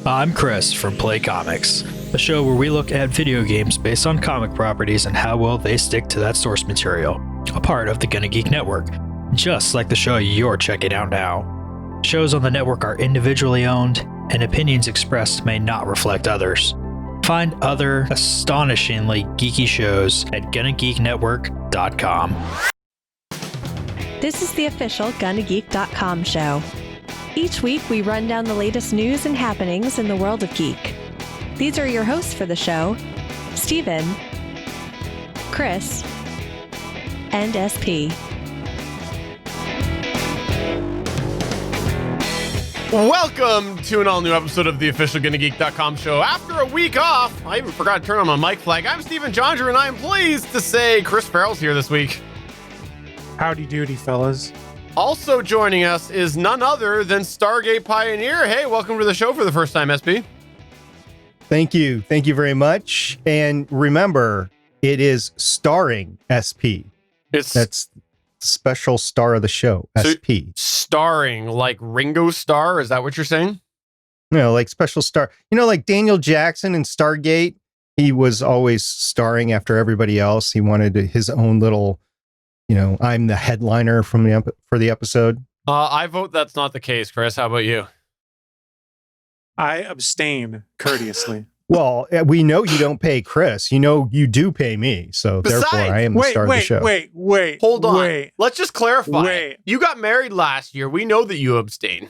I'm Chris from Play Comics, a show where we look at video games based on comic properties and how well they stick to that source material, a part of the Gonna Geek Network, just like the show you're checking out now. Shows on the network are individually owned, and opinions expressed may not reflect others. Find other astonishingly geeky shows at GonnaGeekNetwork.com. This is the official GonnaGeek.com show. Each week, we run down the latest news and happenings in the world of geek. These are your hosts for the show, Steven, Chris, and SP. Welcome to an all-new episode of the official GonnaGeek.com show. After a week off, I even forgot to turn on my mic flag. I'm Steven Johndrew, and I am pleased to say Chris Farrell's here this week. Howdy doody, fellas. Also joining us is none other than Stargate Pioneer. Hey, welcome to the show for the first time, SP. Thank you. Thank you very much. And remember, it is starring SP. That's special star of the show, SP. Starring, like Ringo Starr? Is that what you're saying? No, like special star. You know, like Daniel Jackson in Stargate, he was always starring after everybody else. He wanted his own little, I'm the headliner for the episode. I vote that's not the case, Chris. How about you? I abstain courteously. Well, we know you don't pay Chris. You do pay me. So therefore, I am the star of the show. Wait. Hold on. Let's just clarify. Wait. You got married last year. We know that you abstain.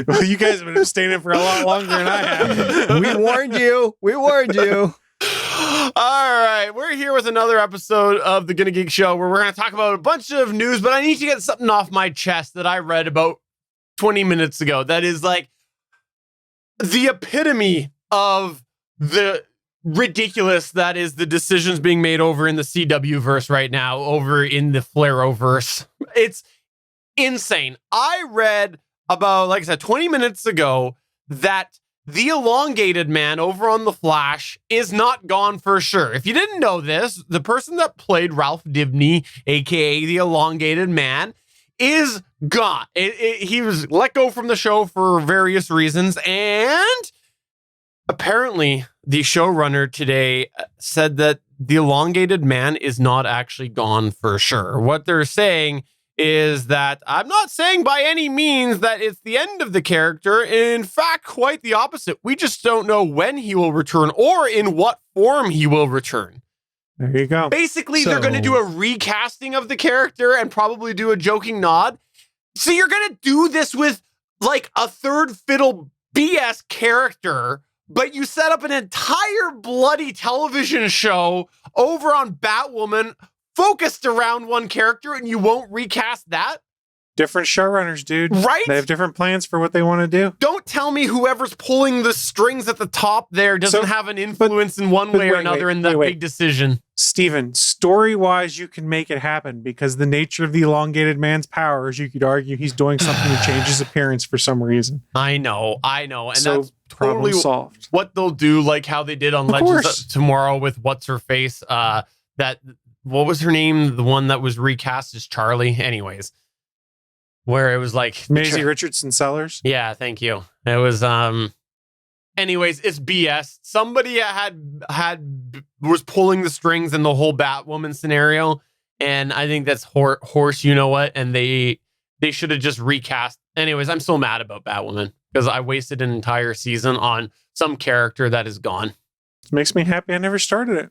Well, you guys have been abstaining for a lot longer than I have. We warned you. All right, we're here with another episode of the Gonna Geek Show where we're going to talk about a bunch of news, but I need to get something off my chest that I read about 20 minutes ago. That is like the epitome of the ridiculous that is the decisions being made over in the CW verse right now, over in the Flareoverse. It's insane. I read about, like I said, 20 minutes ago that the elongated man over on The Flash is not gone for sure. If you didn't know this, the person that played Ralph Dibny, aka the elongated man, is gone. He was let go from the show for various reasons, and apparently the showrunner today said that the elongated man is not actually gone for sure. What they're saying is that I'm not saying by any means that it's the end of the character. In fact, quite the opposite. We just don't know when he will return or in what form he will return. There you go. Basically, they're going to do a recasting of the character and probably do a joking nod. So you're going to do this with like a third fiddle BS character, but you set up an entire bloody television show over on Batwoman focused around one character, and you won't recast that? Different showrunners, dude. Right? They have different plans for what they want to do. Don't tell me whoever's pulling the strings at the top there doesn't have an influence in one way or another in that big decision. Steven, story-wise, you can make it happen because the nature of the elongated man's powers, you could argue he's doing something to change his appearance for some reason. I know. And so that's totally solved. What they'll do, like how they did on Legends of Tomorrow with What's-Her-Face, what was her name? The one that was recast as Charlie. Anyways, where it was like Maisie Richardson Sellers. Yeah, thank you. It was anyways, it's BS. Somebody was pulling the strings in the whole Batwoman scenario, and I think that's horse. You know what? And they should have just recast. Anyways, I'm so mad about Batwoman because I wasted an entire season on some character that is gone. It makes me happy I never started it.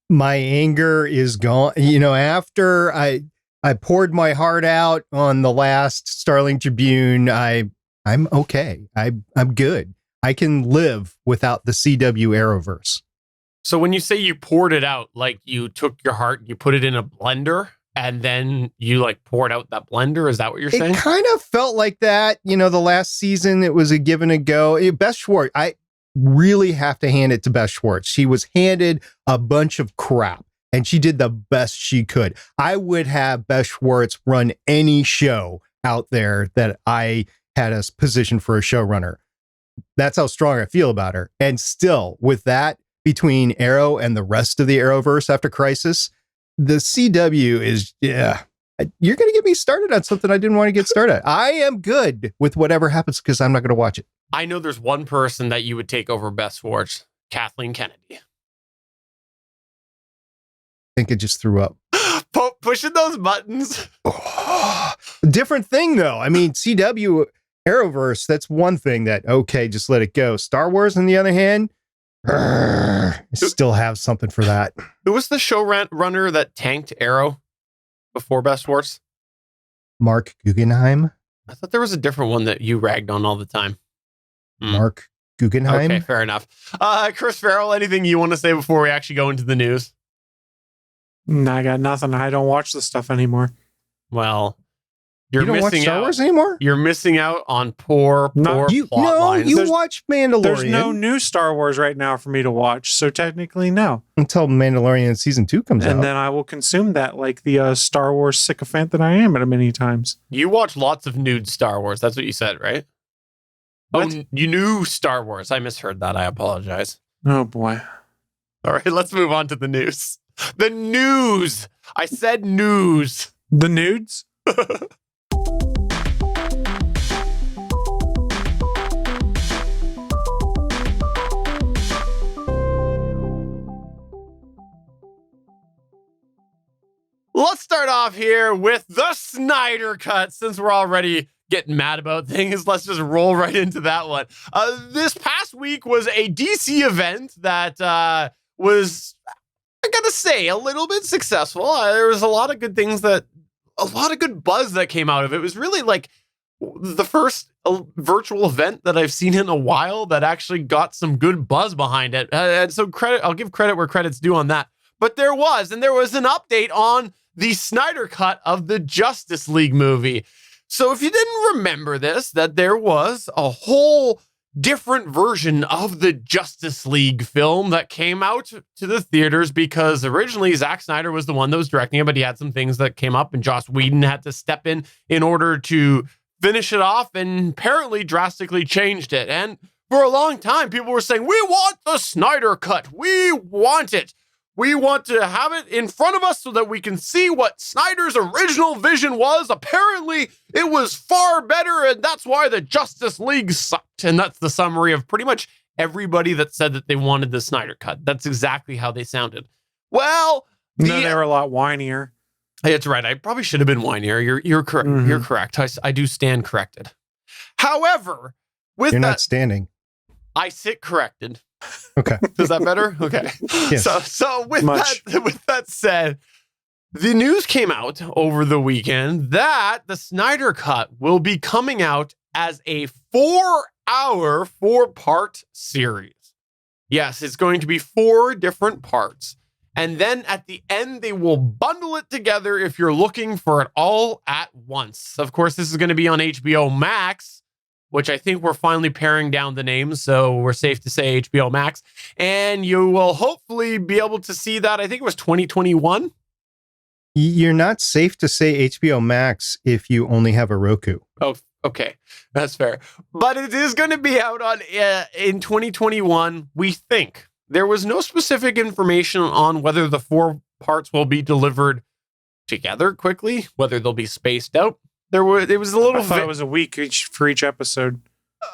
My anger is gone. After I poured my heart out on the last Starling Tribune, I'm okay. I'm good. I can live without the CW Arrowverse. So when you say you poured it out, like you took your heart, you put it in a blender, and then you like poured out that blender? Is that what you're saying? It kind of felt like that. The last season, it was a give and a go. Beth Schwartz, I really have to hand it to Beth Schwartz. She was handed a bunch of crap and she did the best she could. I would have Beth Schwartz run any show out there that I had a position for a showrunner. That's how strong I feel about her. And still, with that, between Arrow and the rest of the Arrowverse after Crisis, the CW is, You're going to get me started on something I didn't want to get started. I am good with whatever happens because I'm not going to watch it. I know there's one person that you would take over Best Schwartz, Kathleen Kennedy. I think I just threw up. Pushing those buttons. Different thing, though. I mean, CW Arrowverse, that's one thing that, okay, just let it go. Star Wars, on the other hand, I still have something for that. Who was the showrunner that tanked Arrow before Best Schwartz? Mark Guggenheim. I thought there was a different one that you ragged on all the time. Mark Guggenheim. Okay, fair enough. Chris Farrell, anything you want to say before we actually go into the news? No, I got nothing. I don't watch this stuff anymore. Well, you're You don't watch missing Star out. Wars anymore? You're missing out on poor You plot lines. you watch Mandalorian. There's no new Star Wars right now for me to watch, so technically no. Until Mandalorian season 2 comes out. And then I will consume that like the Star Wars sycophant that I am at many times. You watch lots of nude Star Wars. That's what you said, right? What? Oh, you knew Star Wars. I misheard that. I apologize. Oh boy. All right, let's move on to the news. The news. I said news. The nudes? Let's start off here with the Snyder Cut. Since we're already getting mad about things, let's just roll right into that one. This past week was a DC event that was, I gotta say, a little bit successful. There was a lot of good things a lot of good buzz that came out of it. It was really like the first virtual event that I've seen in a while that actually got some good buzz behind it. And so I'll give credit where credit's due on that. But there was an update on the Snyder Cut of the Justice League movie. So if you didn't remember this, that there was a whole different version of the Justice League film that came out to the theaters because originally Zack Snyder was the one that was directing it, but he had some things that came up and Joss Whedon had to step in order to finish it off and apparently drastically changed it. And for a long time, people were saying, we want the Snyder Cut. We want it. We want to have it in front of us so that we can see what Snyder's original vision was. Apparently, it was far better, and that's why the Justice League sucked. And that's the summary of pretty much everybody that said that they wanted the Snyder Cut. That's exactly how they sounded. Well, No, they were a lot whinier. it's right. I probably should have been whinier. You're correct. Mhm. You're correct. I do stand corrected. However, with You're that, not standing. I sit corrected. Okay. Is that better? Okay. Yes. So with Much. that said, the news came out over the weekend that the Snyder Cut will be coming out as a 4-hour, 4-part series. Yes, it's going to be 4 different parts. And then at the end, they will bundle it together if you're looking for it all at once. Of course, this is going to be on HBO Max, which I think we're finally paring down the names, so we're safe to say HBO Max. And you will hopefully be able to see that. I think it was 2021. You're not safe to say HBO Max if you only have a Roku. Oh, okay. That's fair. But it is going to be out on in 2021, we think. There was no specific information on whether the 4 parts will be delivered together quickly, whether they'll be spaced out. It was a little I thought it was a week for each episode.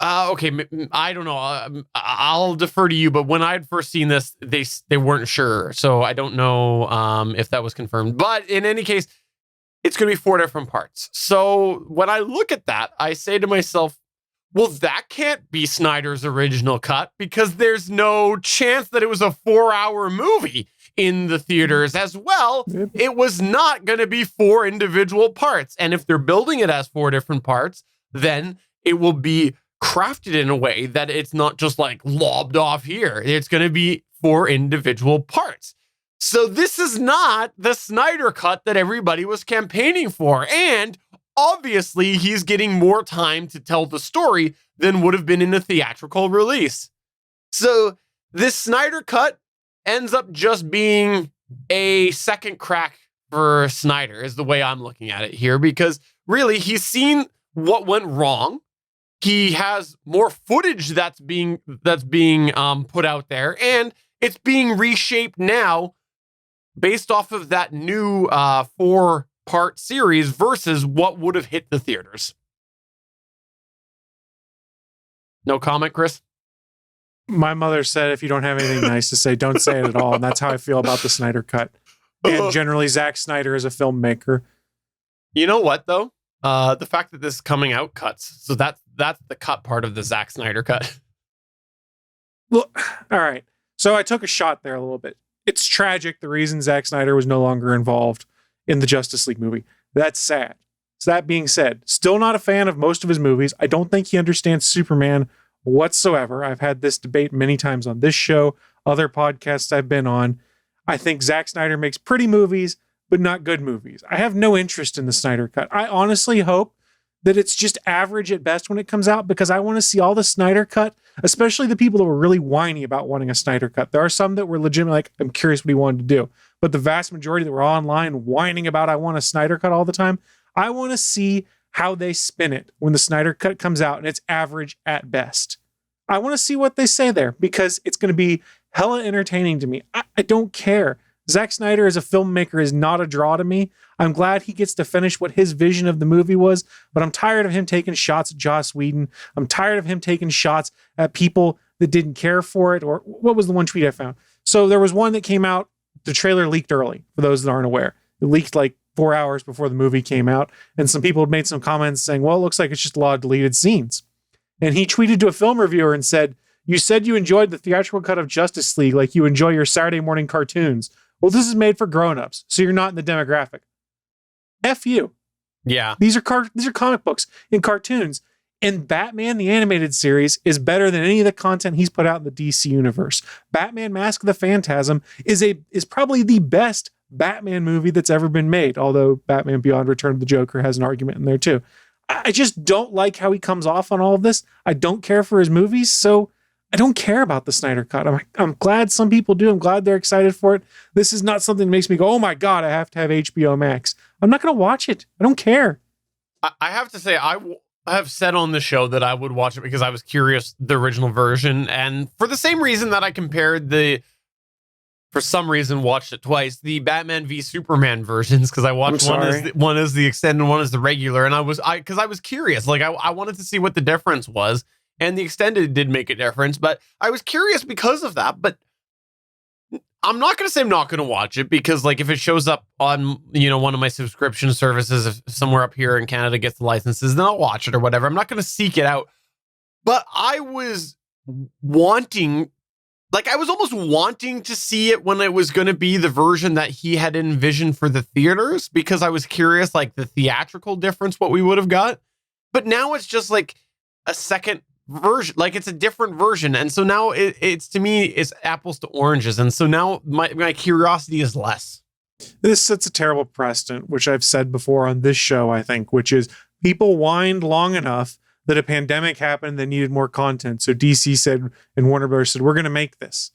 Okay, I don't know. I'll defer to you. But when I had first seen this, they weren't sure, so I don't know if that was confirmed. But in any case, it's going to be 4 different parts. So when I look at that, I say to myself, well, that can't be Snyder's original cut because there's no chance that it was a 4-hour movie in the theaters as well. Yep. It was not going to be 4 individual parts. And if they're building it as 4 different parts, then it will be crafted in a way that it's not just like lobbed off here. It's going to be 4 individual parts. So this is not the Snyder Cut that everybody was campaigning for. And obviously, he's getting more time to tell the story than would have been in a theatrical release. So this Snyder Cut ends up just being a second crack for Snyder, is the way I'm looking at it here, because really he's seen what went wrong. He has more footage that's being put out there, and it's being reshaped now based off of that new 4 part series versus what would have hit the theaters. No comment, Chris? My mother said, if you don't have anything nice to say, don't say it at all. And that's how I feel about the Snyder Cut. And generally, Zack Snyder is a filmmaker. You know what, though? The fact that this is coming out cuts. So that's the cut part of the Zack Snyder Cut. Well, all right. So I took a shot there a little bit. It's tragic the reason Zack Snyder was no longer involved in the Justice League movie. That's sad. So that being said, still not a fan of most of his movies. I don't think he understands Superman whatsoever. I've had this debate many times on this show, other podcasts I've been on. I think Zack Snyder makes pretty movies, but not good movies. I have no interest in the Snyder Cut. I honestly hope that it's just average at best when it comes out, because I want to see all the Snyder Cut, especially the people that were really whiny about wanting a Snyder Cut. There are some that were legitimately like, I'm curious what he wanted to do. But the vast majority that were online whining about, I want a Snyder Cut all the time, I want to see how they spin it when the Snyder Cut comes out and it's average at best. I want to see what they say there, because it's going to be hella entertaining to me. I don't care. Zack Snyder as a filmmaker is not a draw to me. I'm glad he gets to finish what his vision of the movie was, but I'm tired of him taking shots at Joss Whedon. I'm tired of him taking shots at people that didn't care for it. Or what was the one tweet I found? So there was one that came out, the trailer leaked early, for those that aren't aware. It leaked like 4 hours before the movie came out, and some people had made some comments saying, well, it looks like it's just a lot of deleted scenes. And he tweeted to a film reviewer and said, you said you enjoyed the theatrical cut of Justice League like you enjoy your Saturday morning cartoons. Well, this is made for grown-ups, so you're not in the demographic. F you. Yeah. These are comic books and cartoons. And Batman, the animated series, is better than any of the content he's put out in the DC universe. Batman Mask of the Phantasm is probably the best Batman movie that's ever been made, although Batman Beyond Return of the Joker has an argument in there too. I just don't like how he comes off on all of this. I don't care for his movies, so I don't care about the Snyder Cut. I'm glad some people do. I'm glad they're excited for it. This is not something that makes me go, oh my God, I have to have HBO Max. I'm not going to watch it. I don't care. I have to say, I have said on the show that I would watch it because I was curious the original version. And for the same reason that I compared for some reason, watched it twice, the Batman v Superman versions, because I watched one as the extended, one as the regular. And I was curious. Like, I wanted to see what the difference was. And the extended did make a difference, but I was curious because of that. But I'm not going to say I'm not going to watch it, because like if it shows up on, one of my subscription services, if somewhere up here in Canada gets the licenses, then I'll watch it or whatever. I'm not going to seek it out. But I was almost wanting to see it when it was going to be the version that he had envisioned for the theaters, because I was curious, like the theatrical difference, what we would have got. But now it's just like a second version, like it's a different version, and so now it's to me it's apples to oranges, and so now my curiosity is less. This sets a terrible precedent, which I've said before on this show, I think, which is people whined long enough that a pandemic happened, they needed more content, so DC said, and Warner Bros. Said, we're going to make this.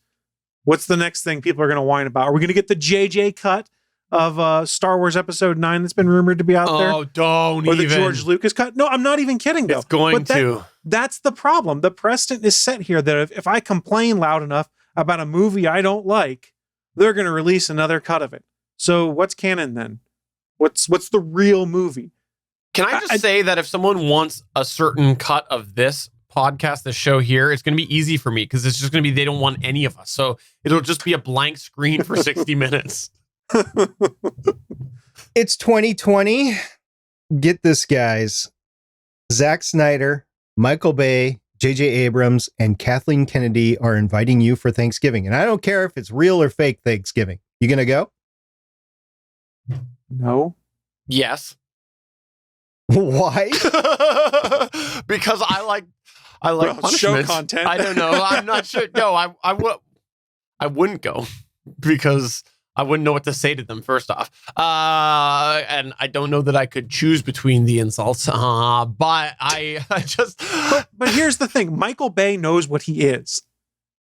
What's the next thing people are going to whine about? Are we going to get the JJ cut of Star Wars Episode 9 that's been rumored to be out there? Oh, don't or even. The George Lucas cut? No, I'm not even kidding, though. It's going to. That's the problem. The precedent is set here that if I complain loud enough about a movie I don't like, they're going to release another cut of it. So what's canon then? What's the real movie? Can I just say that if someone wants a certain cut of this podcast, the show here, it's going to be easy for me, because it's just going to be they don't want any of us. So it'll just be a blank screen for 60 minutes. It's 2020. Get this, guys. Zack Snyder, Michael Bay, J.J. Abrams, and Kathleen Kennedy are inviting you for Thanksgiving. And I don't care if it's real or fake Thanksgiving. You going to go? No. Yes. Why? Because I like punishments. Show content. I don't know. I'm not sure. No, I wouldn't go, because I wouldn't know what to say to them, first off. And I don't know that I could choose between the insults. But I just... But here's the thing. Michael Bay knows what he is.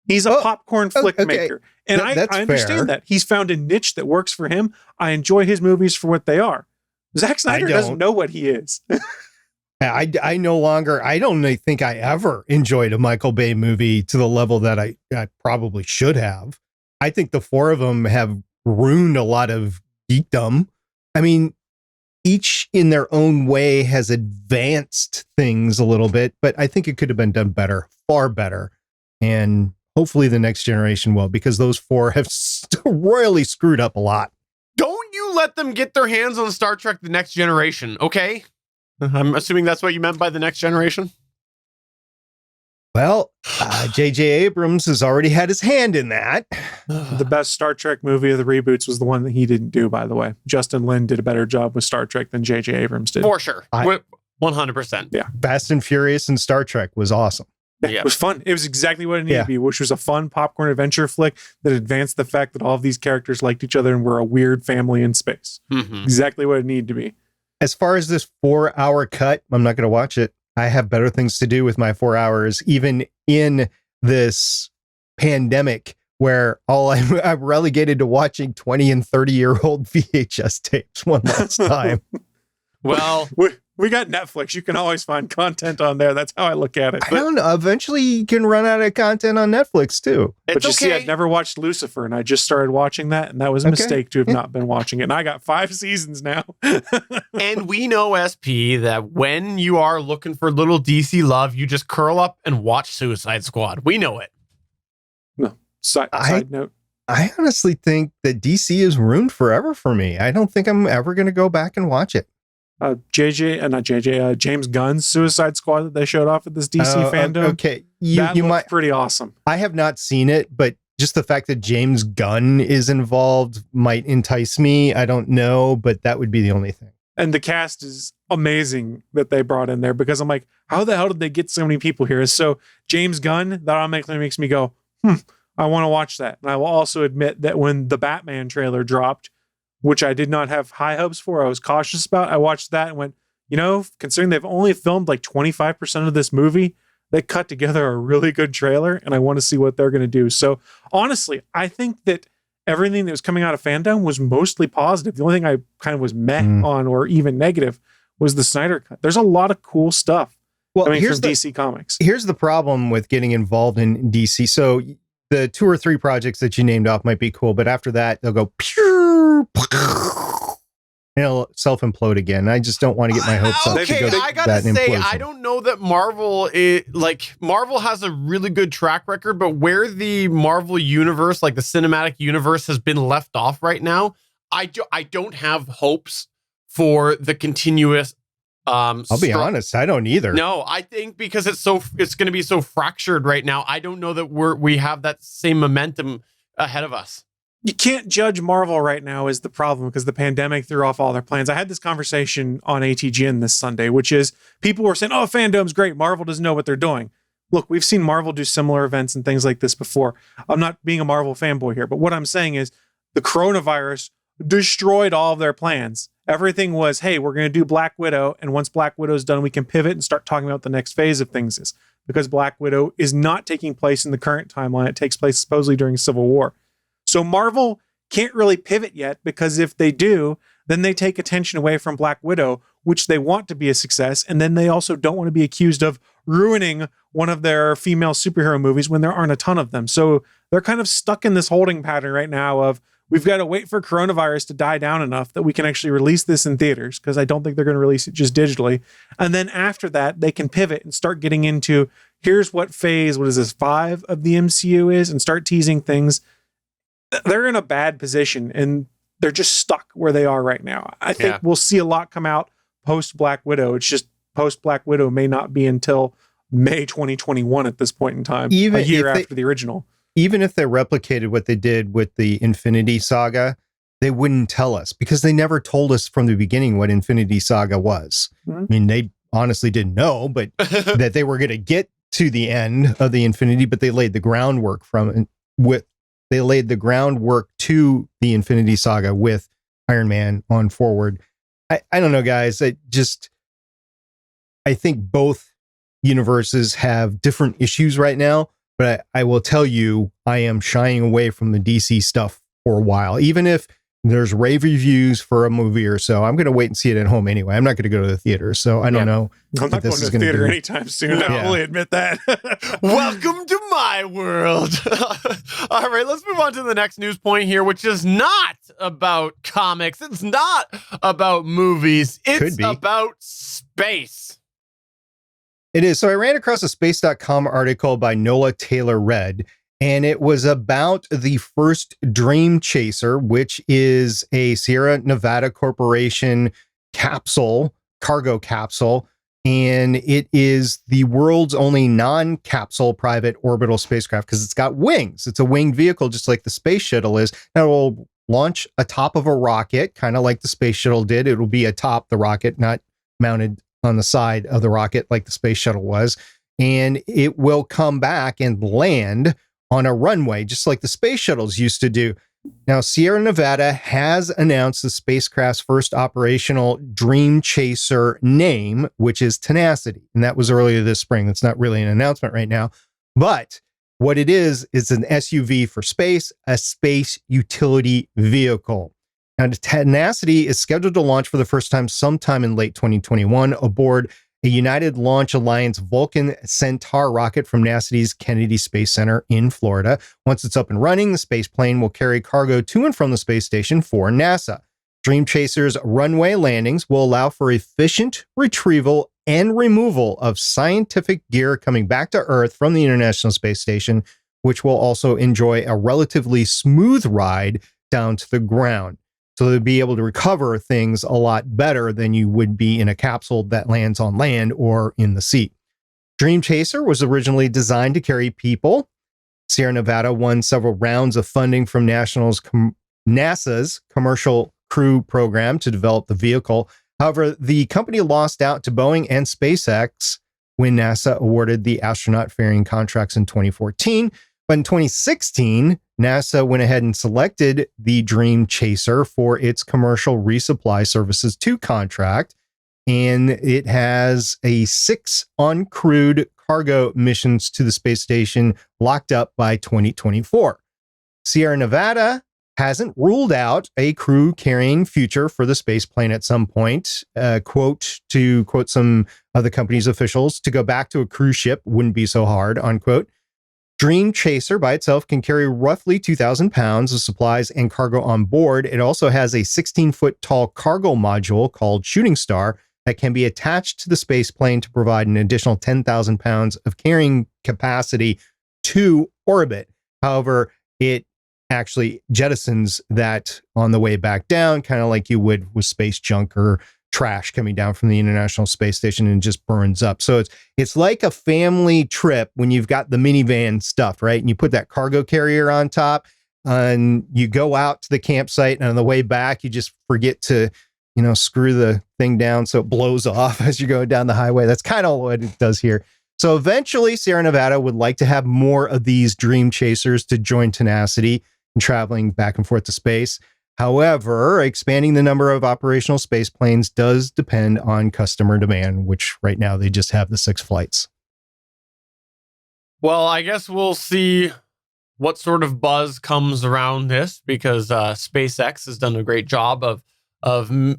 He's a popcorn flick maker. And I understand that. He's found a niche that works for him. I enjoy his movies for what they are. Zack Snyder doesn't know what he is. I don't think I ever enjoyed a Michael Bay movie to the level that I probably should have. I think the four of them have ruined a lot of geekdom. I mean, each in their own way has advanced things a little bit, but I think it could have been done better, far better. And hopefully the next generation will, because those four have royally screwed up a lot. Don't you let them get their hands on Star Trek The Next Generation, okay? I'm assuming that's what you meant by The Next Generation? Well, J.J. Abrams has already had his hand in that. The best Star Trek movie of the reboots was the one that he didn't do, by the way. Justin Lin did a better job with Star Trek than J.J. Abrams did. For sure. 100%. Yeah. Fast and Furious and Star Trek was awesome. Yeah, it was fun. It was exactly what it needed to be, which was a fun popcorn adventure flick that advanced the fact that all of these characters liked each other and were a weird family in space. Mm-hmm. Exactly what it needed to be. As far as this 4-hour cut, I'm not going to watch it. I have better things to do with my 4 hours, even in this pandemic where I'm relegated to watching 20 and 30-year-old VHS tapes one last time. Well, we got Netflix. You can always find content on there. That's how I look at it. I don't know. Eventually you can run out of content on Netflix too. But you see, I'd never watched Lucifer, and I just started watching that, and that was a mistake to have not been watching it. And I got 5 seasons now. And we know, SP, that when you are looking for little DC love, you just curl up and watch Suicide Squad. We know it. No. Side note. I honestly think that DC is ruined forever for me. I don't think I'm ever going to go back and watch it. James Gunn's Suicide Squad that they showed off at this DC Fandome. Okay. You might pretty awesome. I have not seen it, but just the fact that James Gunn is involved might entice me. I don't know, but that would be the only thing. And the cast is amazing that they brought in there, because I'm like, how the hell did they get so many people here? So James Gunn, that automatically makes me go, I want to watch that. And I will also admit that when the Batman trailer dropped, which I did not have high hopes for, I was cautious about, I watched that and went, considering they've only filmed like 25% of this movie, they cut together a really good trailer, and I want to see what they're going to do. So honestly, I think that everything that was coming out of Fandome was mostly positive. The only thing I kind of was meh on, or even negative, was the Snyder Cut. There's a lot of cool stuff coming from DC Comics. Here's the problem with getting involved in DC. So the 2 or 3 projects that you named off might be cool, but after that, they'll go and it'll self-implode again. I just don't want to get my hopes up. Okay, I gotta say, I don't know that Marvel Marvel has a really good track record, but where the Marvel universe, like the cinematic universe, has been left off right now, I don't have hopes for the continuous. I'll be honest, I don't either. No, I think because it's going to be so fractured right now. I don't know that we have that same momentum ahead of us. You can't judge Marvel right now is the problem, because the pandemic threw off all their plans. I had this conversation on ATGN this Sunday, which is people were saying, oh, Fandome's great. Marvel doesn't know what they're doing. Look, we've seen Marvel do similar events and things like this before. I'm not being a Marvel fanboy here, but what I'm saying is the coronavirus destroyed all of their plans. Everything was, hey, we're going to do Black Widow, and once Black Widow's done, we can pivot and start talking about the next phase of things. Is because Black Widow is not taking place in the current timeline. It takes place supposedly during Civil War. So Marvel can't really pivot yet, because if they do, then they take attention away from Black Widow, which they want to be a success. And then they also don't want to be accused of ruining one of their female superhero movies when there aren't a ton of them. So they're kind of stuck in this holding pattern right now of, we've got to wait for coronavirus to die down enough that we can actually release this in theaters, because I don't think they're going to release it just digitally. And then after that, they can pivot and start getting into, here's what phase, 5 of the MCU is, and start teasing things. They're in a bad position, and they're just stuck where they are right now. I think we'll see a lot come out post Black Widow. It's just post Black Widow may not be until May 2021 at this point in time, even a year after the original. Even if they replicated what they did with the Infinity Saga, they wouldn't tell us, because they never told us from the beginning what Infinity Saga was. I mean, they honestly didn't know, but that they were going to get to the end of the Infinity, but they laid the groundwork they laid the groundwork to the Infinity Saga with Iron Man on forward. I don't know, guys. I think both universes have different issues right now, but I will tell you, I am shying away from the DC stuff for a while. Even if there's rave reviews for a movie or so. I'm going to wait and see it at home anyway. I'm not going to go to the theater, so I don't know. I'm not going to the theater anytime soon. I fully admit that. Welcome to my world. All right, let's move on to the next news point here, which is not about comics. It's not about movies. It's about space. It is. So I ran across a space.com article by Nola Taylor-Redd, and it was about the first Dream Chaser, which is a Sierra Nevada Corporation cargo capsule. And it is the world's only non-capsule private orbital spacecraft because it's got wings. It's a winged vehicle, just like the space shuttle is. Now it will launch atop of a rocket, kind of like the space shuttle did. It will be atop the rocket, not mounted on the side of the rocket like the space shuttle was. And it will come back and land on a runway, just like the space shuttles used to do. Now, Sierra Nevada has announced the spacecraft's first operational Dream Chaser name, which is Tenacity. And that was earlier this spring. That's not really an announcement right now. But what it is an SUV for space, a space utility vehicle. Now, Tenacity is scheduled to launch for the first time sometime in late 2021 aboard a United Launch Alliance Vulcan Centaur rocket from NASA's Kennedy Space Center in Florida. Once it's up and running, the space plane will carry cargo to and from the space station for NASA. Dream Chaser's runway landings will allow for efficient retrieval and removal of scientific gear coming back to Earth from the International Space Station, which will also enjoy a relatively smooth ride down to the ground. So they'll be able to recover things a lot better than you would be in a capsule that lands on land or in the sea. Dream Chaser was originally designed to carry people. Sierra Nevada won several rounds of funding from NASA's Commercial Crew Program to develop the vehicle. However, the company lost out to Boeing and SpaceX when NASA awarded the astronaut ferrying contracts in 2014. But in 2016, NASA went ahead and selected the Dream Chaser for its commercial resupply services 2 contract, and it has 6 uncrewed cargo missions to the space station locked up by 2024. Sierra Nevada hasn't ruled out a crew-carrying future for the space plane at some point. To quote some of the company's officials, to go back to a cruise ship wouldn't be so hard, unquote. Dream Chaser by itself can carry roughly 2,000 pounds of supplies and cargo on board. It also has a 16-foot tall cargo module called Shooting Star that can be attached to the space plane to provide an additional 10,000 pounds of carrying capacity to orbit. However, it actually jettisons that on the way back down, kind of like you would with space junk or trash coming down from the International Space Station, and just burns up. So it's like a family trip when you've got the minivan stuffed, right? And you put that cargo carrier on top and you go out to the campsite, and on the way back, you just forget to, screw the thing down so it blows off as you're going down the highway. That's kind of what it does here. So eventually Sierra Nevada would like to have more of these Dream Chasers to join Tenacity and traveling back and forth to space. However, expanding the number of operational space planes does depend on customer demand, which right now they just have the 6 flights. Well, I guess we'll see what sort of buzz comes around this, because SpaceX has done a great job of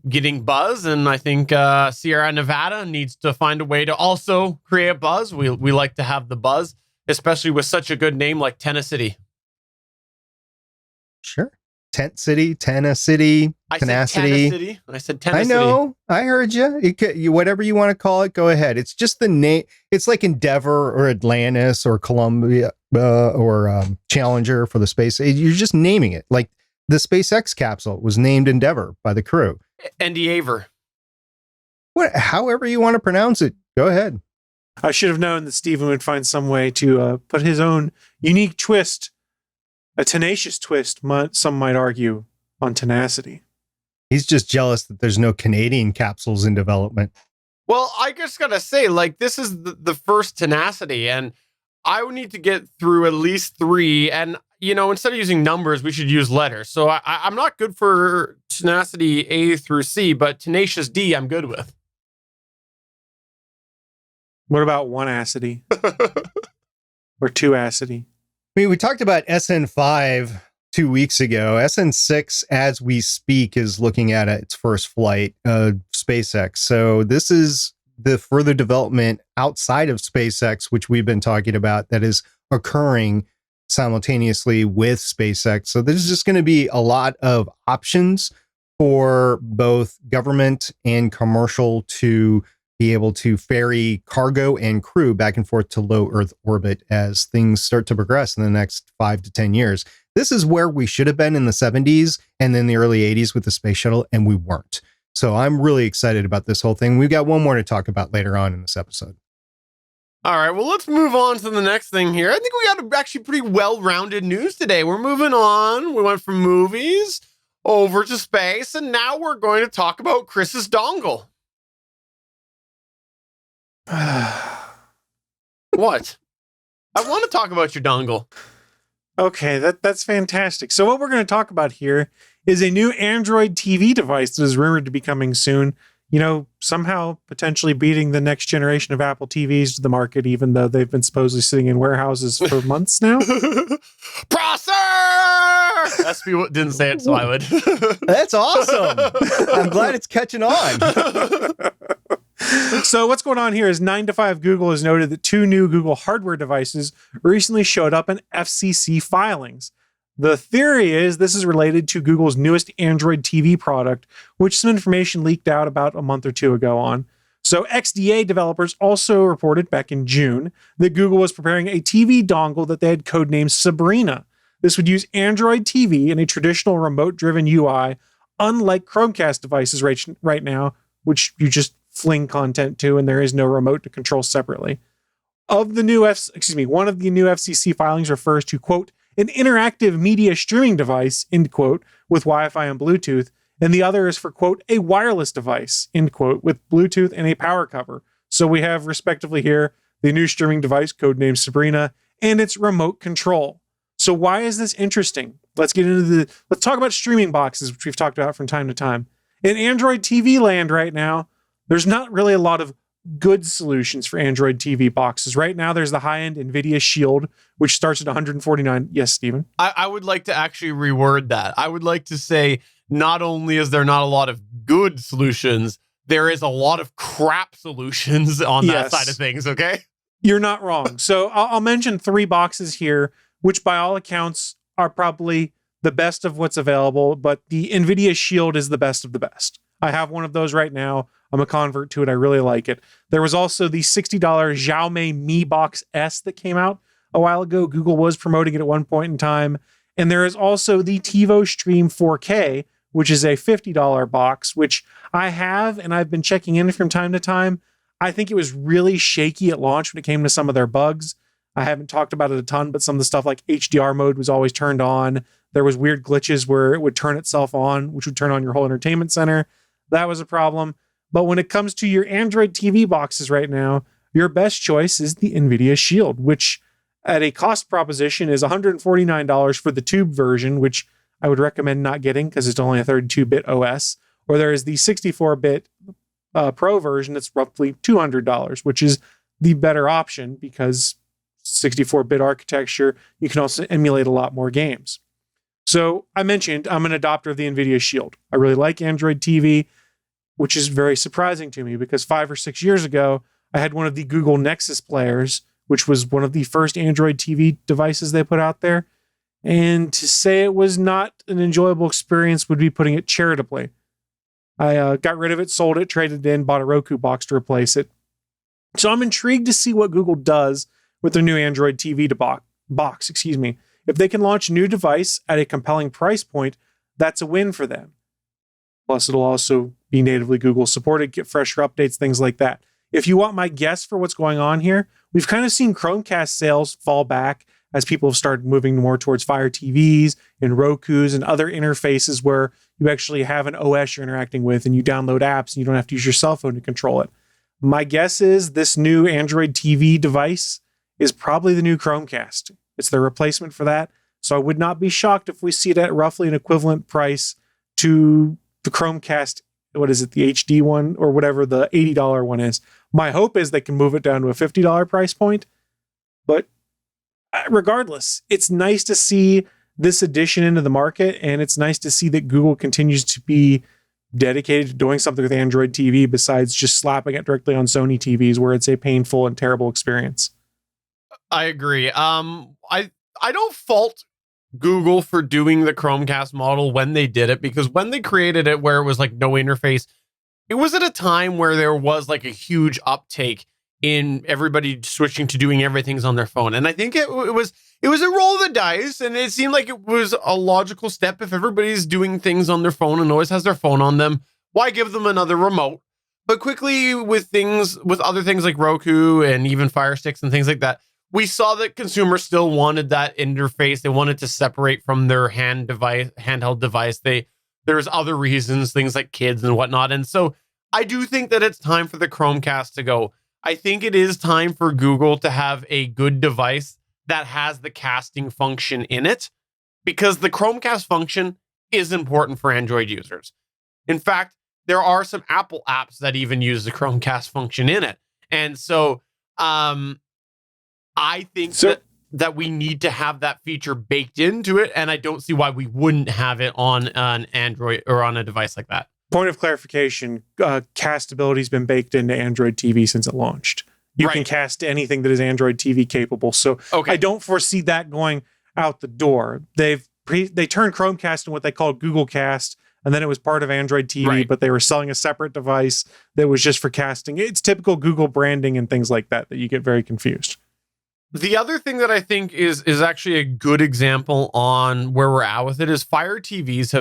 getting buzz, and I think Sierra Nevada needs to find a way to also create buzz. We like to have the buzz, especially with such a good name like Tenacity. Sure. Tent City, Tenacity, Tenacity. I said Tenacity. I know. I heard you. Whatever you want to call it, go ahead. It's just the name. It's like Endeavor or Atlantis or Columbia or Challenger for the space. You're just naming it. Like the SpaceX capsule was named Endeavor by the crew. Endeavor. However you want to pronounce it, go ahead. I should have known that Steven would find some way to put his own unique twist, a tenacious twist, some might argue, on Tenacity. He's just jealous that there's no Canadian capsules in development. Well, I just gotta say, this is the first Tenacity, and I would need to get through at least 3. And, instead of using numbers, we should use letters. So I'm not good for Tenacity A through C, but Tenacious D I'm good with. What about 1-acity? Or 2-acity? I mean, we talked about SN5 2 weeks ago. SN6, as we speak, is looking at its first flight, SpaceX. So this is the further development outside of SpaceX, which we've been talking about, that is occurring simultaneously with SpaceX. So there's just going to be a lot of options for both government and commercial to be able to ferry cargo and crew back and forth to low Earth orbit as things start to progress in the next 5 to 10 years. This is where we should have been in the 70s and then the early 80s with the space shuttle, and we weren't. So I'm really excited about this whole thing. We've got one more to talk about later on in this episode. All right, well, let's move on to the next thing here. I think we got actually pretty well-rounded news today. We're moving on. We went from movies over to space, and now we're going to talk about Chris's dongle. What? I want to talk about your dongle. Okay, that's fantastic. So what we're going to talk about here is a new Android TV device that is rumored to be coming soon. You know, somehow potentially beating the next generation of Apple TVs to the market, even though they've been supposedly sitting in warehouses for months now. Prosser! SB didn't say it, so I would. That's awesome. I'm glad it's catching on. So what's going on here is 9 to 5 Google has noted that 2 new Google hardware devices recently showed up in FCC filings. The theory is this is related to Google's newest Android TV product, which some information leaked out about a month or two ago on. So XDA developers also reported back in June that Google was preparing a TV dongle that they had codenamed Sabrina. This would use Android TV in a traditional remote-driven UI, unlike Chromecast devices right now, which you just fling content to and there is no remote to control separately. One of the new FCC filings refers to, quote, an interactive media streaming device, end quote, with Wi-Fi and Bluetooth, and the other is for, quote, a wireless device, end quote, with Bluetooth and a power cover. So we have, respectively here, the new streaming device, codenamed Sabrina, and its remote control. So why is this interesting? Let's talk about streaming boxes, which we've talked about from time to time. In Android TV land right now, there's not really a lot of good solutions for Android TV boxes. Right now, there's the high-end NVIDIA Shield, which starts at $149. Yes, Stephen? I would like to actually reword that. I would like to say, not only is there not a lot of good solutions, there is a lot of crap solutions on that side of things, okay? You're not wrong. So I'll mention 3 boxes here, which by all accounts are probably the best of what's available, but the NVIDIA Shield is the best of the best. I have one of those right now. I'm a convert to it. I really like it. There was also the $60 Xiaomi Mi Box S that came out a while ago. Google was promoting it at one point in time. And there is also the TiVo Stream 4K, which is a $50 box, which I have, and I've been checking in from time to time. I think it was really shaky at launch when it came to some of their bugs. I haven't talked about it a ton, but some of the stuff like HDR mode was always turned on. There was weird glitches where it would turn itself on, which would turn on your whole entertainment center. That was a problem. But when it comes to your Android TV boxes right now, your best choice is the NVIDIA Shield, which at a cost proposition is $149 for the tube version, which I would recommend not getting because it's only a 32-bit OS. Or there is the 64-bit Pro version that's roughly $200, which is the better option because 64-bit architecture, you can also emulate a lot more games. So I mentioned I'm an adopter of the NVIDIA Shield. I really like Android TV, which is very surprising to me because 5 or 6 years ago, I had one of the Google Nexus players, which was one of the first Android TV devices they put out there. And to say it was not an enjoyable experience would be putting it charitably. I got rid of it, sold it, traded it in, bought a Roku box to replace it. So I'm intrigued to see what Google does with their new Android TV box. If they can launch a new device at a compelling price point, that's a win for them. Plus, it'll also be natively Google supported, get fresher updates, things like that. If you want my guess for what's going on here, we've kind of seen Chromecast sales fall back as people have started moving more towards Fire TVs and Rokus and other interfaces where you actually have an OS you're interacting with and you download apps and you don't have to use your cell phone to control it. My guess is this new Android TV device is probably the new Chromecast. It's the replacement for that. So I would not be shocked if we see it at roughly an equivalent price to the Chromecast, what is it, the HD one or whatever the $80 one is. My hope is they can move it down to a $50 price point. But regardless, it's nice to see this addition into the market, and it's nice to see that Google continues to be dedicated to doing something with Android TV besides just slapping it directly on Sony TVs, where it's a painful and terrible experience. I agree. I don't fault Google for doing the Chromecast model when they did it, because when they created it where it was like no interface, it was at a time where there was like a huge uptake in everybody switching to doing everything's on their phone. And I think it was a roll of the dice, and it seemed like it was a logical step. If everybody's doing things on their phone and always has their phone on them, why give them another remote? But quickly with other things like Roku and even Fire Sticks and things like that, we saw that consumers still wanted that interface. They wanted to separate from their handheld device. There's other reasons, things like kids and whatnot. And so I do think that it's time for the Chromecast to go. I think it is time for Google to have a good device that has the casting function in it, because the Chromecast function is important for Android users. In fact, there are some Apple apps that even use the Chromecast function in it. And so I think that we need to have that feature baked into it, and I don't see why we wouldn't have it on an Android or on a device like that. Point of clarification, castability has been baked into Android TV since it launched. You can cast anything that is Android TV capable. So I don't foresee that going out the door. They turned Chromecast into what they called Google Cast, and then it was part of Android TV, but they were selling a separate device that was just for casting. It's typical Google branding and things like that you get very confused. The other thing that I think is actually a good example on where we're at with it is Fire Sticks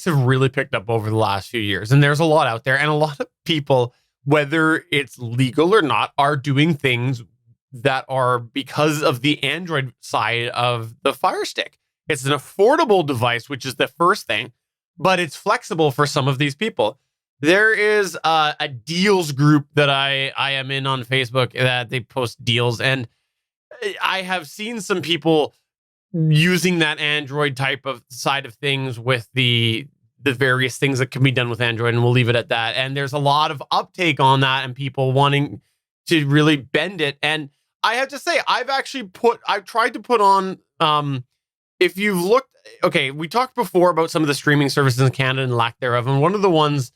have really picked up over the last few years. And there's a lot out there. And a lot of people, whether it's legal or not, are doing things that are because of the Android side of the Fire Stick. It's an affordable device, which is the first thing, but it's flexible for some of these people. There is a deals group that I am in on Facebook that they post deals, and I have seen some people using that Android type of side of things with the various things that can be done with Android, and we'll leave it at that. And there's a lot of uptake on that and people wanting to really bend it. And I have to say, I've tried to put on, if you've looked, we talked before about some of the streaming services in Canada and lack thereof. And one of the ones,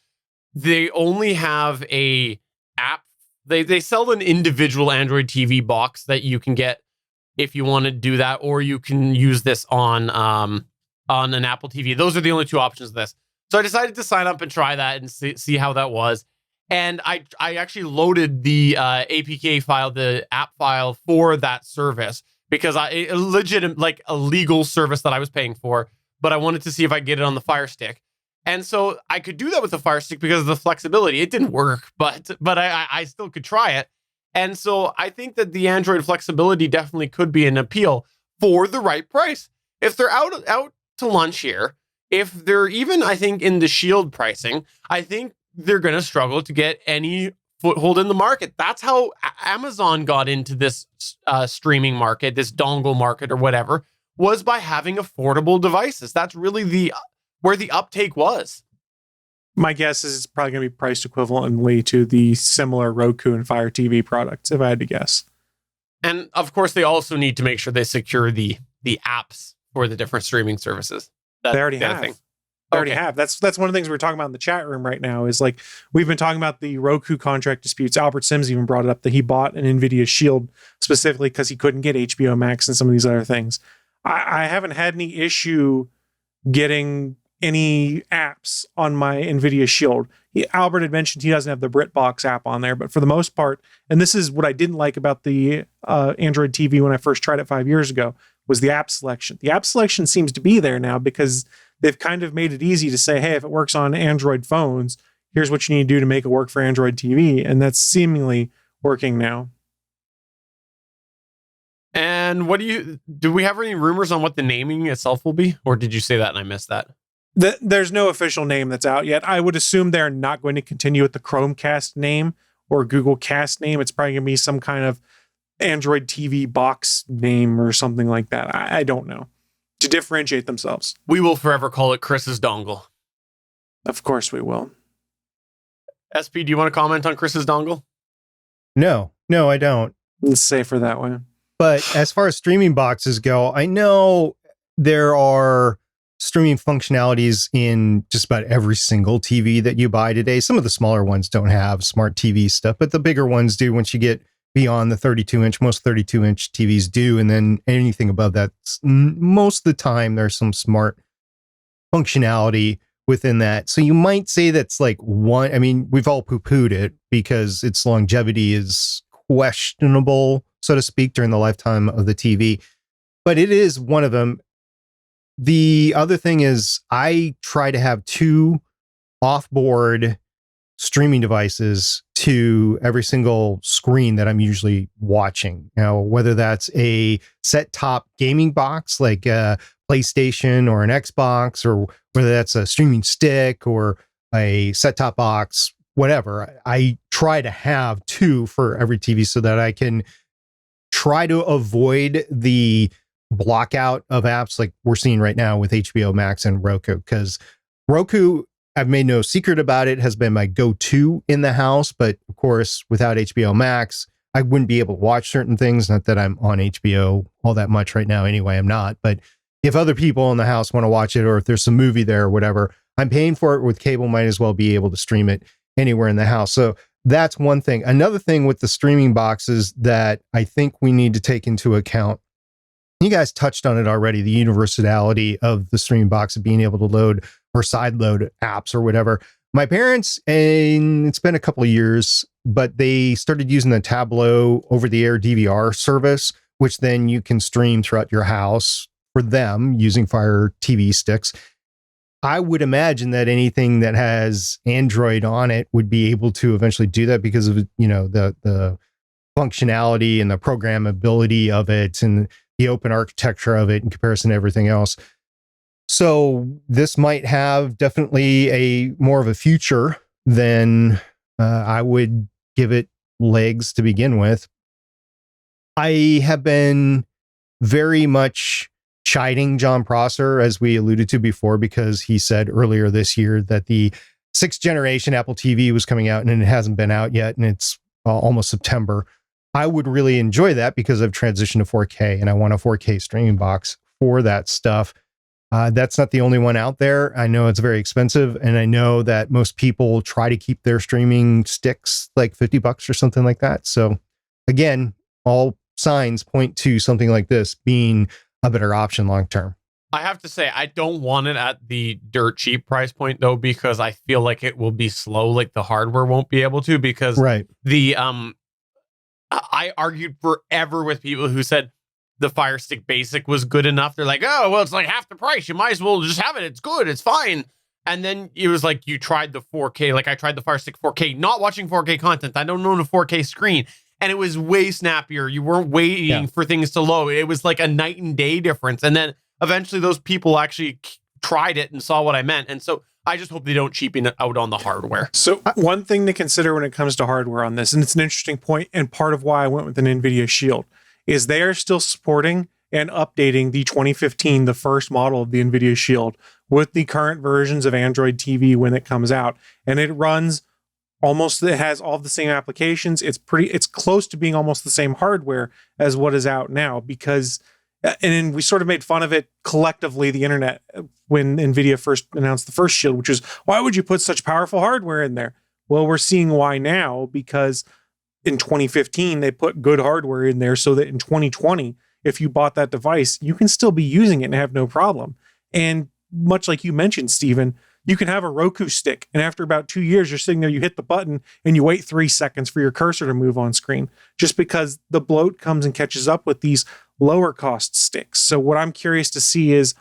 they only have a app. They sell an individual Android TV box that you can get if you want to do that, or you can use this on an Apple TV. Those are the only two options of this. So I decided to sign up and try that and see how that was. And I actually loaded the APK file, the app file for that service, because a legal service that I was paying for, but I wanted to see if I could get it on the Fire Stick. And so I could do that with the Fire Stick because of the flexibility. It didn't work, but I still could try it. And so I think that the Android flexibility definitely could be an appeal for the right price. If they're out to lunch here, if they're even, I think, in the Shield pricing, I think they're going to struggle to get any foothold in the market. That's how Amazon got into this streaming market, this dongle market or whatever, was by having affordable devices. That's really where the uptake was. My guess is it's probably going to be priced equivalently to the similar Roku and Fire TV products, if I had to guess. And of course, they also need to make sure they secure the apps for the different streaming services. They already have. They already have. That's one of the things we're talking about in the chat room right now is like, we've been talking about the Roku contract disputes. Albert Sims even brought it up that he bought an NVIDIA Shield specifically because he couldn't get HBO Max and some of these other things. I haven't had any issue getting any apps on my NVIDIA Shield. Albert had mentioned he doesn't have the BritBox app on there, but for the most part, and this is what I didn't like about the Android TV when I first tried it 5 years ago, was the app selection. The app selection seems to be there now because they've kind of made it easy to say, hey, if it works on Android phones, here's what you need to do to make it work for Android TV. And that's seemingly working now. And do we have any rumors on what the naming itself will be? Or did you say that and I missed that? There's no official name that's out yet. I would assume they're not going to continue with the Chromecast name or Google Cast name. It's probably going to be some kind of Android TV box name or something like that. I don't know. To differentiate themselves. We will forever call it Chris's dongle. Of course we will. SP, do you want to comment on Chris's dongle? No, I don't. It's safer that way. But as far as streaming boxes go, I know there are streaming functionalities in just about every single TV that you buy today. Some of the smaller ones don't have smart TV stuff, but the bigger ones do once you get beyond the 32-inch. Most 32-inch TVs do. And then anything above that, most of the time, there's some smart functionality within that. So you might say that's like one. I mean, we've all poo-pooed it because its longevity is questionable, so to speak, during the lifetime of the TV. But it is one of them. The other thing is I try to have 2 off-board streaming devices to every single screen that I'm usually watching. Now, whether that's a set-top gaming box like a PlayStation or an Xbox, or whether that's a streaming stick or a set-top box, whatever, I try to have 2 for every TV so that I can try to avoid the blockout of apps like we're seeing right now with HBO Max and Roku, because Roku, I've made no secret about it, has been my go-to in the house. But of course, without HBO Max, I wouldn't be able to watch certain things. Not that I'm on HBO all that much right now anyway, I'm not. But if other people in the house want to watch it, or if there's some movie there or whatever, I'm paying for it with cable, might as well be able to stream it anywhere in the house. So that's one thing. Another thing with the streaming boxes that I think we need to take into account, you guys touched on it already, the universality of the streaming box of being able to load or side load apps or whatever. My parents, and it's been a couple of years, but they started using the Tableau over-the-air DVR service, which then you can stream throughout your house for them using Fire TV sticks. I would imagine that anything that has Android on it would be able to eventually do that because of, you know, the functionality and the programmability of it and the open architecture of it in comparison to everything else. So this might have definitely a more of a future than I would give it legs to begin with. I have been very much chiding John Prosser, as we alluded to before, because he said earlier this year that the 6th generation Apple TV was coming out and it hasn't been out yet, and it's almost September. I would really enjoy that because I've transitioned to 4K and I want a 4K streaming box for that stuff. That's not the only one out there. I know it's very expensive, and I know that most people try to keep their streaming sticks like $50 or something like that. So again, all signs point to something like this being a better option long term. I have to say, I don't want it at the dirt cheap price point though, because I feel like it will be slow, like the hardware won't be able to, because right. I argued forever with people who said the Fire Stick Basic was good enough. They're like, oh, well, it's like half the price. You might as well just have it. It's good. It's fine. And then it was like, you tried the 4K. Like I tried the Fire Stick 4K, not watching 4K content. I don't own a 4K screen. And it was way snappier. You weren't waiting for things to load. It was like a night and day difference. And then eventually those people actually tried it and saw what I meant. And so I just hope they don't cheapen it out on the hardware. So one thing to consider when it comes to hardware on this, and it's an interesting point, and part of why I went with an NVIDIA Shield, is they are still supporting and updating the 2015, the first model of the NVIDIA Shield, with the current versions of Android TV when it comes out. And it runs almost, it has all the same applications. It's close to being almost the same hardware as what is out now, because, and then we sort of made fun of it collectively, the internet, when NVIDIA first announced the first Shield, which is, why would you put such powerful hardware in there? Well, we're seeing why now, because in 2015, they put good hardware in there so that in 2020, if you bought that device, you can still be using it and have no problem. And much like you mentioned, Stephen, you can have a Roku stick, and after about 2 years, you're sitting there, you hit the button, and you wait 3 seconds for your cursor to move on screen, just because the bloat comes and catches up with these lower cost sticks. So what I'm curious to see is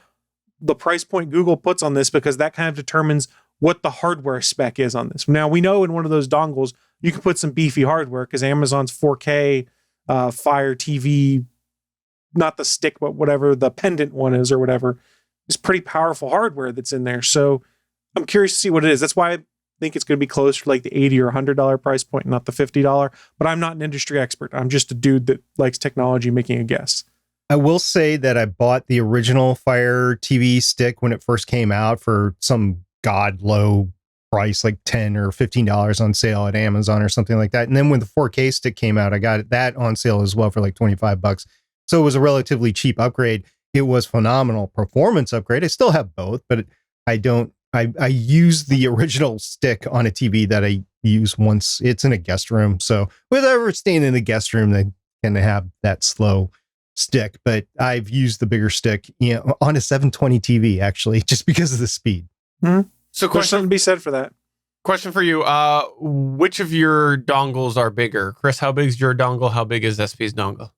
the price point Google puts on this, because that kind of determines what the hardware spec is on this. Now, we know in one of those dongles, you can put some beefy hardware, because Amazon's 4K Fire TV, not the stick, but whatever the pendant one is or whatever, is pretty powerful hardware that's in there. So I'm curious to see what it is. That's why I think it's going to be closer to like the $80 or $100 price point, not the $50. But I'm not an industry expert. I'm just a dude that likes technology, making a guess. I will say that I bought the original Fire TV stick when it first came out for some god low price, like $10 or $15 on sale at Amazon or something like that. And then when the 4K stick came out, I got that on sale as well for like $25. So it was a relatively cheap upgrade. it was phenomenal performance upgrade. I still have both, but I use the original stick on a TV that I use once it's in a guest room. So whoever staying in the guest room, they can have that slow stick, but I've used the bigger stick, on a 720 TV actually, just because of the speed. Mm-hmm. So There's something to be said for that. Question for you. Which of your dongles are bigger? Chris, how big is your dongle? How big is SP's dongle?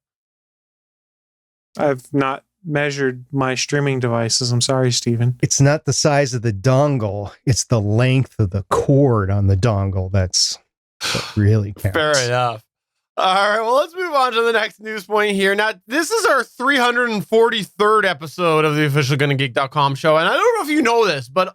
I've not measured my streaming devices. I'm sorry, Steven. It's not the size of the dongle. It's the length of the cord on the dongle. That's what really counts. Fair enough. All right, well, let's move on to the next news point here. Now, this is our 343rd episode of the official GonnaGeek.com show, and I don't know if you know this, but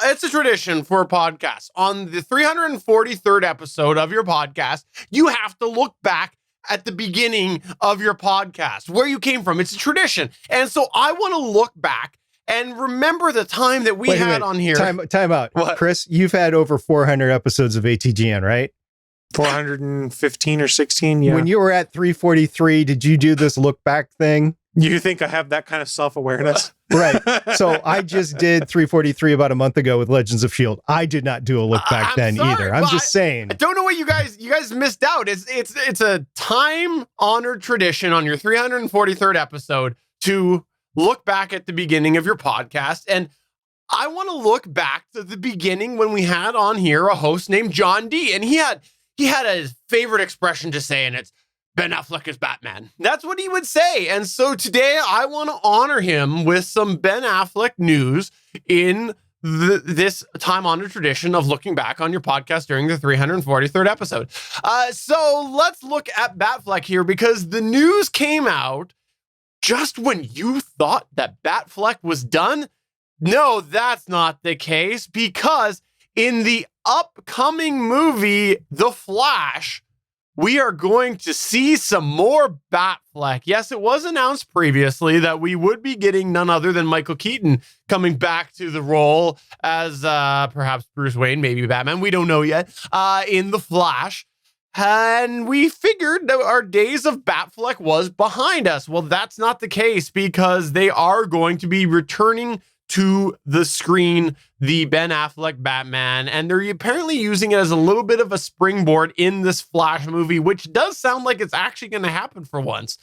it's a tradition for a podcast. On the 343rd episode of your podcast, you have to look back at the beginning of your podcast, where you came from. It's a tradition. And so I want to look back and remember the time that we had on here. Time out. What? Chris, you've had over 400 episodes of ATGN, right? 415 or 16, yeah. When you were at 343, did you do this look back thing? You think I have that kind of self-awareness? Right. So I just did 343 about a month ago with Legends of S.H.I.E.L.D. I did not do a look back then sorry, either. I'm just saying. I don't know what you guys missed out. It's a time-honored tradition on your 343rd episode to look back at the beginning of your podcast. And I want to look back to the beginning when we had on here a host named John D. And he had his favorite expression to say, and it's, Ben Affleck is Batman. That's what he would say. And so today I want to honor him with some Ben Affleck news in this time-honored tradition of looking back on your podcast during the 343rd episode. So let's look at Batfleck here, because the news came out just when you thought that Batfleck was done. No, that's not the case, because in the upcoming movie, The Flash, we are going to see some more Batfleck. Yes, it was announced previously that we would be getting none other than Michael Keaton coming back to the role as perhaps Bruce Wayne, maybe Batman. We don't know yet, in The Flash. And we figured that our days of Batfleck was behind us. Well, that's not the case, because they are going to be returning to the screen, the Ben Affleck Batman, and they're apparently using it as a little bit of a springboard in this Flash movie, which does sound like it's actually going to happen for once.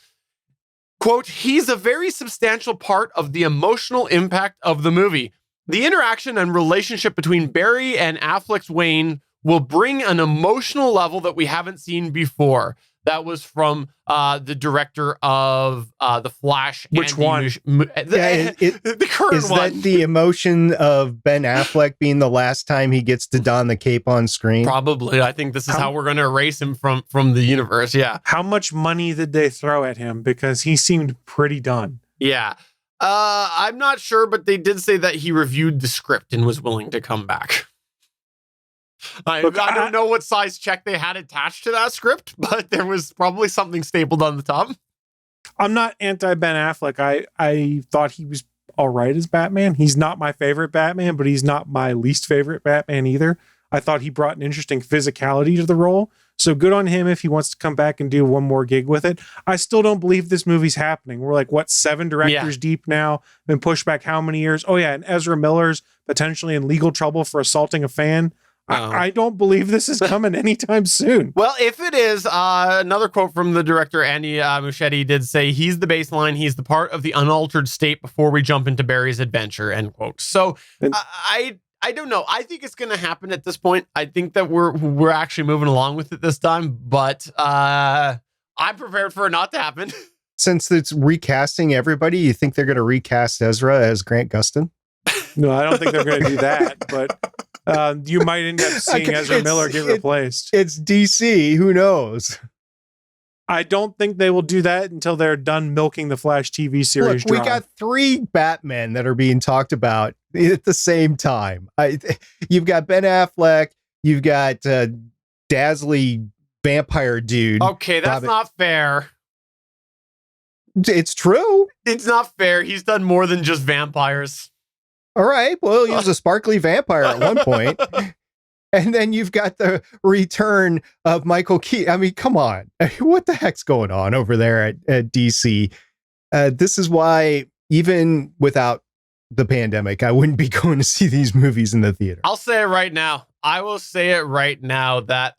Quote, he's a very substantial part of the emotional impact of the movie. The interaction and relationship between Barry and Affleck's Wayne will bring an emotional level that we haven't seen before. That was from the director of The Flash. Which Andy one? The current Is one. that the emotion of Ben Affleck being the last time he gets to don the cape on screen? Probably. I think this is how we're going to erase him from the universe. Yeah. How much money did they throw at him? Because he seemed pretty done. Yeah. I'm not sure, but they did say that he reviewed the script and was willing to come back. I don't know what size check they had attached to that script, but there was probably something stapled on the top. I'm not anti-Ben Affleck. I thought he was all right as Batman. He's not my favorite Batman, but he's not my least favorite Batman either. I thought he brought an interesting physicality to the role. So good on him if he wants to come back and do one more gig with it. I still don't believe this movie's happening. We're like, what, 7 directors deep now? Been pushed back how many years? Oh, yeah, and Ezra Miller's potentially in legal trouble for assaulting a fan. I don't believe this is coming anytime soon. Well, if it is, another quote from the director, Andy Muschietti, did say, he's the baseline, he's the part of the unaltered state before we jump into Barry's adventure, end quote. So I don't know. I think it's going to happen at this point. I think that we're actually moving along with it this time, but I'm prepared for it not to happen. Since it's recasting everybody, you think they're going to recast Ezra as Grant Gustin? No, I don't think they're going to do that, but you might end up seeing Ezra Miller get replaced. It's DC. Who knows? I don't think they will do that until they're done milking the Flash TV series. Look, we got 3 Batmen that are being talked about at the same time. You've got Ben Affleck. You've got Dazzly Vampire Dude. Okay, that's not fair. It's true. It's not fair. He's done more than just vampires. All right. Well, he was a sparkly vampire at one point. And then you've got the return of Michael Keaton. I mean, come on. What the heck's going on over there at DC? This is why even without the pandemic, I wouldn't be going to see these movies in the theater. I'll say it right now. I will say it right now that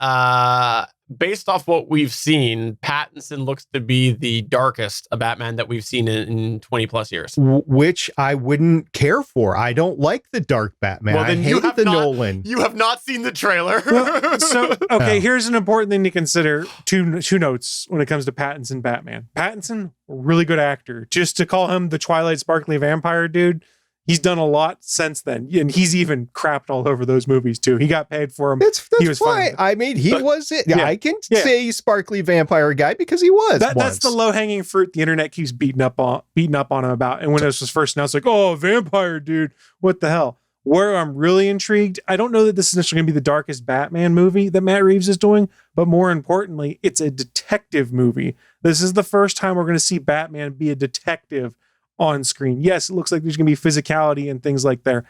based off what we've seen, Pattinson looks to be the darkest Batman that we've seen in 20 plus years. Which I wouldn't care for. I don't like the dark Batman. Well, then I hated the Nolan. You have not seen the trailer. Well, so, okay, No. here's an important thing to consider. Two notes when it comes to Pattinson Batman. Pattinson, really good actor. Just to call him the Twilight Sparkly Vampire dude, he's done a lot since then. And he's even crapped all over those movies, too. He got paid for them. That's he was fine. fine. I mean, he was it. Yeah. I can Yeah. say sparkly vampire guy because he was. That's the low-hanging fruit the internet keeps beating up on him about. And when this was first announced, like, oh, vampire dude, what the hell? Where I'm really intrigued, I don't know that this is necessarily going to be the darkest Batman movie that Matt Reeves is doing, but more importantly, it's a detective movie. This is the first time we're going to see Batman be a detective on screen. Yes, it looks like there's going to be physicality and things like that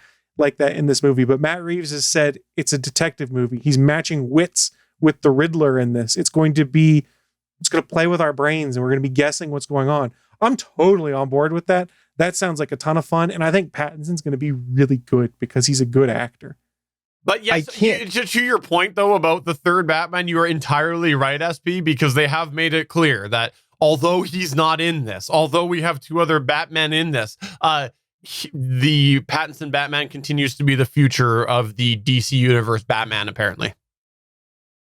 in this movie, but Matt Reeves has said it's a detective movie. He's matching wits with the Riddler in this. It's going to play with our brains and we're going to be guessing what's going on. I'm totally on board with that. That sounds like a ton of fun. And I think Pattinson's going to be really good because he's a good actor. But yes, to your point, though, about the third Batman, you are entirely right, SP, because they have made it clear that although he's not in this, although we have two other Batmen in this, the Pattinson Batman continues to be the future of the DC Universe Batman, apparently.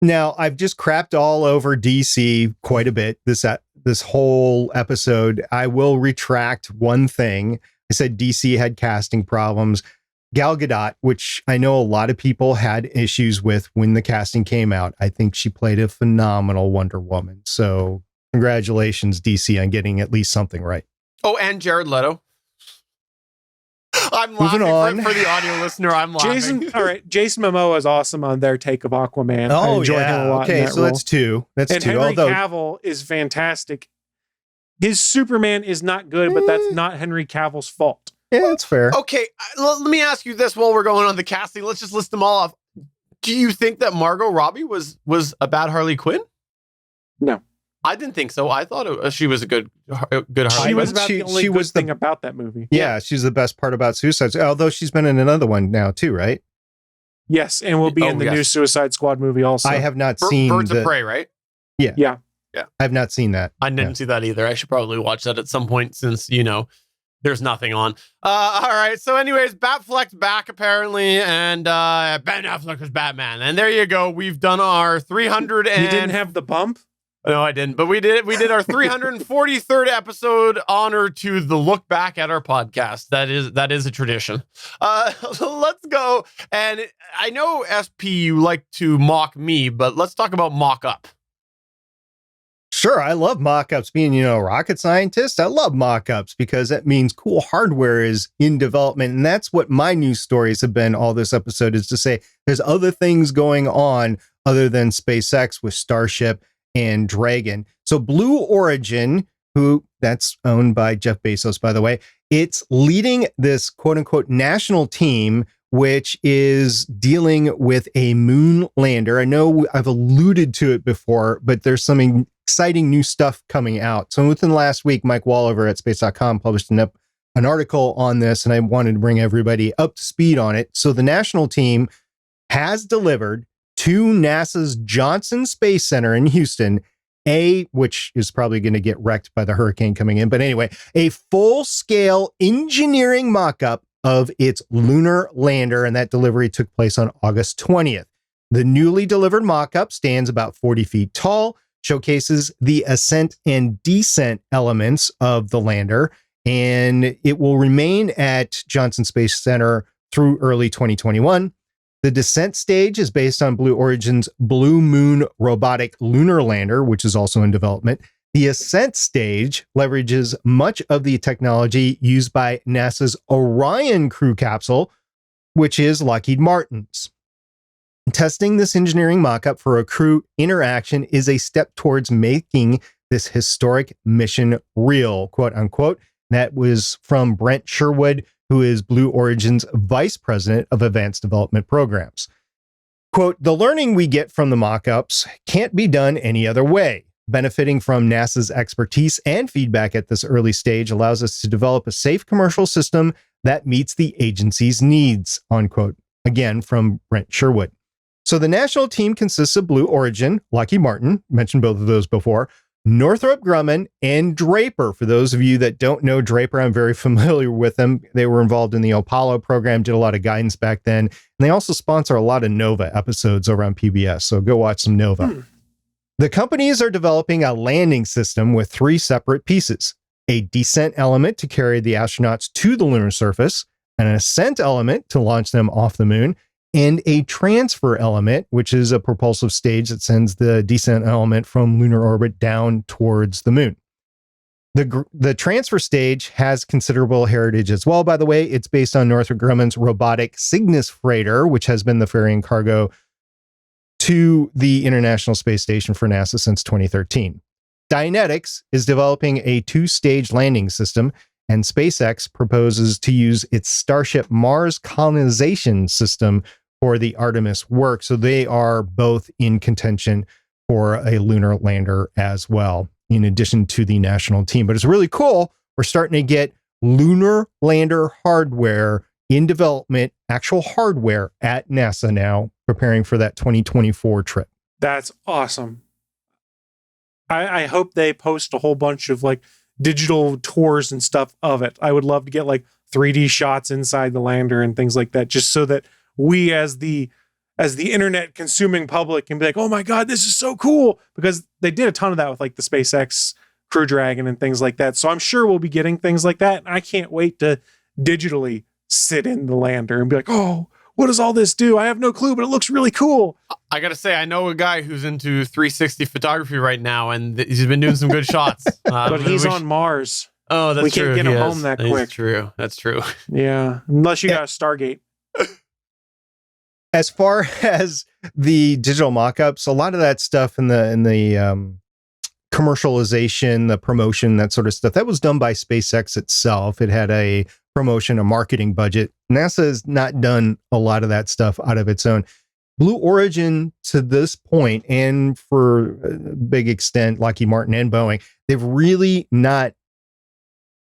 Now, I've just crapped all over DC quite a bit this whole episode. I will retract one thing. I said DC had casting problems. Gal Gadot, which I know a lot of people had issues with when the casting came out, I think she played a phenomenal Wonder Woman. So congratulations, DC, on getting at least something right. Oh, and Jared Leto. I'm Moving laughing on. for the audio listener. I'm laughing. Jason Momoa is awesome on their take of Aquaman. I enjoy him a lot. Okay, in that so role. that's two. That's and two. Henry Although Cavill is fantastic. His Superman is not good, but that's not Henry Cavill's fault. yeah, that's fair. Okay, let me ask you this while we're going on the casting. Let's just list them all off. Do you think that Margot Robbie was a bad Harley Quinn? No. I didn't think so. I thought she was a good Harley She Quinn. was about the only she good was the- thing about that movie. Yeah, she's the best part about Suicide Squad, although she's been in another one now too, right? Yes, and will be in the new Suicide Squad movie also. I have not seen Birds of Prey, right? Yeah. I've not seen that. I didn't see that either. I should probably watch that at some point since, there's nothing on. All right. So anyways, Batfleck's back apparently, and Ben Affleck was Batman. And there you go. We've done our 300 and... You didn't have the bump? No, I didn't. But we did our 343rd episode honor to the look back at our podcast. That is a tradition. Let's go. And I know, SP, you like to mock me, but let's talk about mock up. Sure, I love mock-ups. Being, a rocket scientist, I love mock-ups because that means cool hardware is in development. And that's what my news stories have been all this episode, is to say there's other things going on other than SpaceX with Starship and Dragon. So Blue Origin, who that's owned by Jeff Bezos, by the way, it's leading this quote unquote national team, which is dealing with a moon lander. I know I've alluded to it before, but there's some exciting new stuff coming out. So within the last week, Mike Wallover at space.com published an article on this, and I wanted to bring everybody up to speed on it. So the national team has delivered to NASA's Johnson Space Center in Houston, which is probably going to get wrecked by the hurricane coming in. But anyway, a full-scale engineering mock-up of its lunar lander, and that delivery took place on August 20th. The newly delivered mock-up stands about 40 feet tall, showcases the ascent and descent elements of the lander, and it will remain at Johnson Space Center through early 2021. The descent stage is based on Blue Origin's Blue Moon robotic lunar lander, which is also in development. The ascent stage leverages much of the technology used by NASA's Orion crew capsule, which is Lockheed Martin's. Testing this engineering mock-up for a crew interaction is a step towards making this historic mission real, quote unquote. That was from Brent Sherwood, who is Blue Origin's Vice President of Advanced Development Programs. Quote, "The learning we get from the mock-ups can't be done any other way. benefiting from NASA's expertise and feedback at this early stage allows us to develop a safe commercial system that meets the agency's needs, unquote. Again, from Brent Sherwood. So the national team consists of Blue Origin, Lockheed Martin, mentioned both of those before, Northrop Grumman, and Draper. For those of you that don't know Draper, I'm very familiar with them. They were involved in the Apollo program, did a lot of guidance back then. And they also sponsor a lot of Nova episodes over on PBS. So go watch some Nova. The companies are developing a landing system with 3 separate pieces: a descent element to carry the astronauts to the lunar surface, an ascent element to launch them off the moon, and a transfer element, which is a propulsive stage that sends the descent element from lunar orbit down towards the moon. The transfer stage has considerable heritage as well, by the way. It's based on Northrop Grumman's robotic Cygnus freighter, which has been the ferrying cargo to the International Space Station for NASA since 2013. Dynetics is developing a 2-stage landing system, and SpaceX proposes to use its Starship Mars colonization system for the Artemis work. So they are both in contention for a lunar lander as well, in addition to the national team. But it's really cool. We're starting to get lunar lander hardware in development, actual hardware at NASA now, preparing for that 2024 trip. That's awesome. I hope they post a whole bunch of like digital tours and stuff of it. I would love to get like 3D shots inside the lander and things like that, just so that we as the internet consuming public can be like, oh my God, this is so cool, because they did a ton of that with like the SpaceX Crew Dragon and things like that. So I'm sure we'll be getting things like that. And I can't wait to digitally sit in the lander and be like, oh, what does all this do? I have no clue, but it looks really cool. I gotta say, I know a guy who's into 360 photography right now, and he's been doing some good shots. But he's on Mars. Oh, that's true. We can't get him home that quick. That's true. That's true. Yeah, unless you got a Stargate. As far as the digital mock-ups, a lot of that stuff in the commercialization, the promotion, that sort of stuff, that was done by SpaceX itself. It had a promotion, a marketing budget. NASA has not done a lot of that stuff out of its own. Blue Origin, to this point, and for a big extent, Lockheed Martin and Boeing, they've really not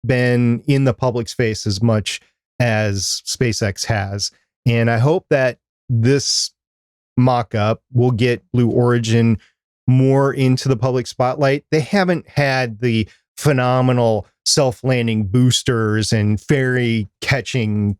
been in the public's face as much as SpaceX has. And I hope that this mock-up will get Blue Origin more into the public spotlight. They haven't had the phenomenal self-landing boosters and fairing catching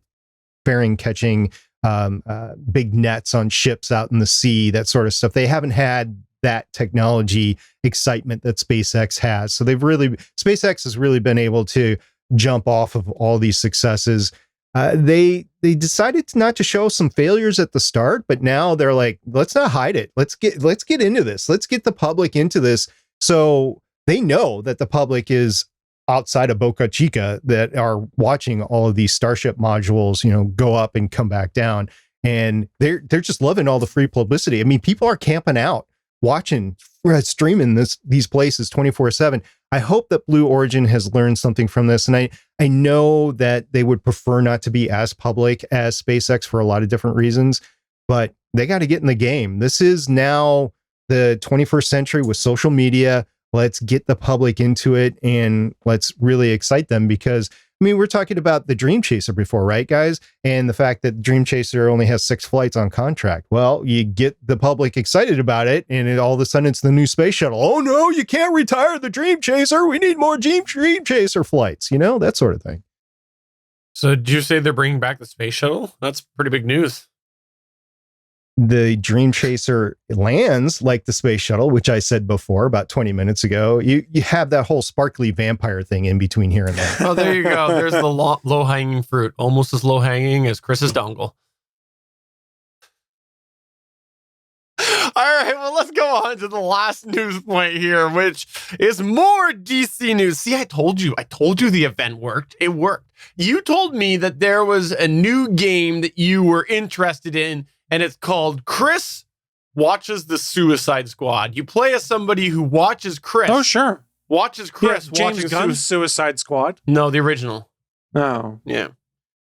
big nets on ships out in the sea, that sort of stuff. They haven't had that technology excitement that SpaceX has. So SpaceX has really been able to jump off of all these successes. They decided not to show some failures at the start, but now they're like, let's not hide it. Let's get into this. Let's get the public into this. So they know that the public is outside of Boca Chica that are watching all of these Starship modules, go up and come back down. And they're just loving all the free publicity. I mean, people are camping out, watching, streaming these places 24/7. I hope that Blue Origin has learned something from this. And I know that they would prefer not to be as public as SpaceX for a lot of different reasons, but they got to get in the game. This is now the 21st century with social media. Let's get the public into it and let's really excite them, because we're talking about the Dream Chaser before, right, guys? And the fact that Dream Chaser only has 6 flights on contract. Well, you get the public excited about it, and all of a sudden it's the new space shuttle. Oh no, you can't retire the Dream Chaser. We need more Dream Chaser flights, that sort of thing. So did you say they're bringing back the space shuttle? That's pretty big news. The Dream Chaser lands like the space shuttle, which I said before about 20 minutes ago. You have that whole sparkly vampire thing in between here and there. Oh, there you go. There's the low-hanging fruit. Almost as low-hanging as Chris's dongle. All right, well, let's go on to the last news point here, which is more DC news. See, I told you the event worked. It worked. You told me that there was a new game that you were interested in, and it's called Chris Watches the Suicide Squad. You play as somebody who watches Chris. Oh, sure. Watches Chris. Yeah, James Gunn's Suicide Squad. No, the original. Oh. Yeah.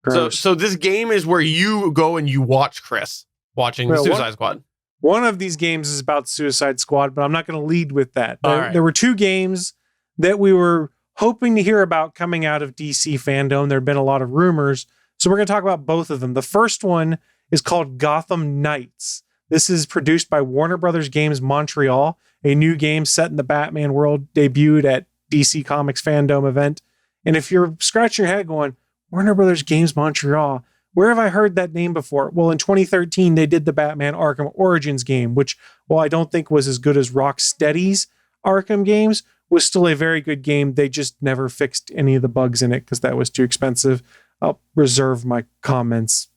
Gross. So this game is where you go and you watch Chris watching the Suicide Squad. One of these games is about Suicide Squad, but I'm not going to lead with that. All right. There were two games that we were hoping to hear about coming out of DC Fandome. There have been a lot of rumors, so we're going to talk about both of them. The first one is called Gotham Knights. This is produced by Warner Brothers Games Montreal, a new game set in the Batman world, debuted at DC Comics Fandome event. And if you're scratching your head going, Warner Brothers Games Montreal, where have I heard that name before? Well, in 2013, they did the Batman Arkham Origins game, which, while I don't think was as good as Rocksteady's Arkham games, was still a very good game. They just never fixed any of the bugs in it because that was too expensive. I'll reserve my comments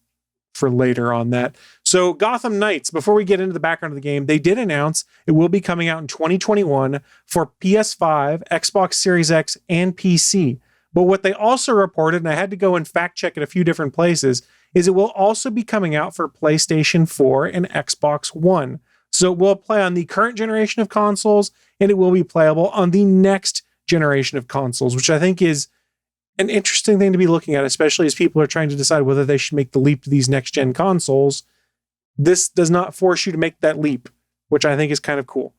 for later on that. So Gotham Knights, before we get into the background of the game, they did announce it will be coming out in 2021 for PS5, Xbox Series X, and PC. But what they also reported, and I had to go and fact check at a few different places, is it will also be coming out for PlayStation 4 and Xbox One. So it will play on the current generation of consoles, and it will be playable on the next generation of consoles, which I think is an interesting thing to be looking at, especially as people are trying to decide whether they should make the leap to these next-gen consoles. This does not force you to make that leap, which I think is kind of cool.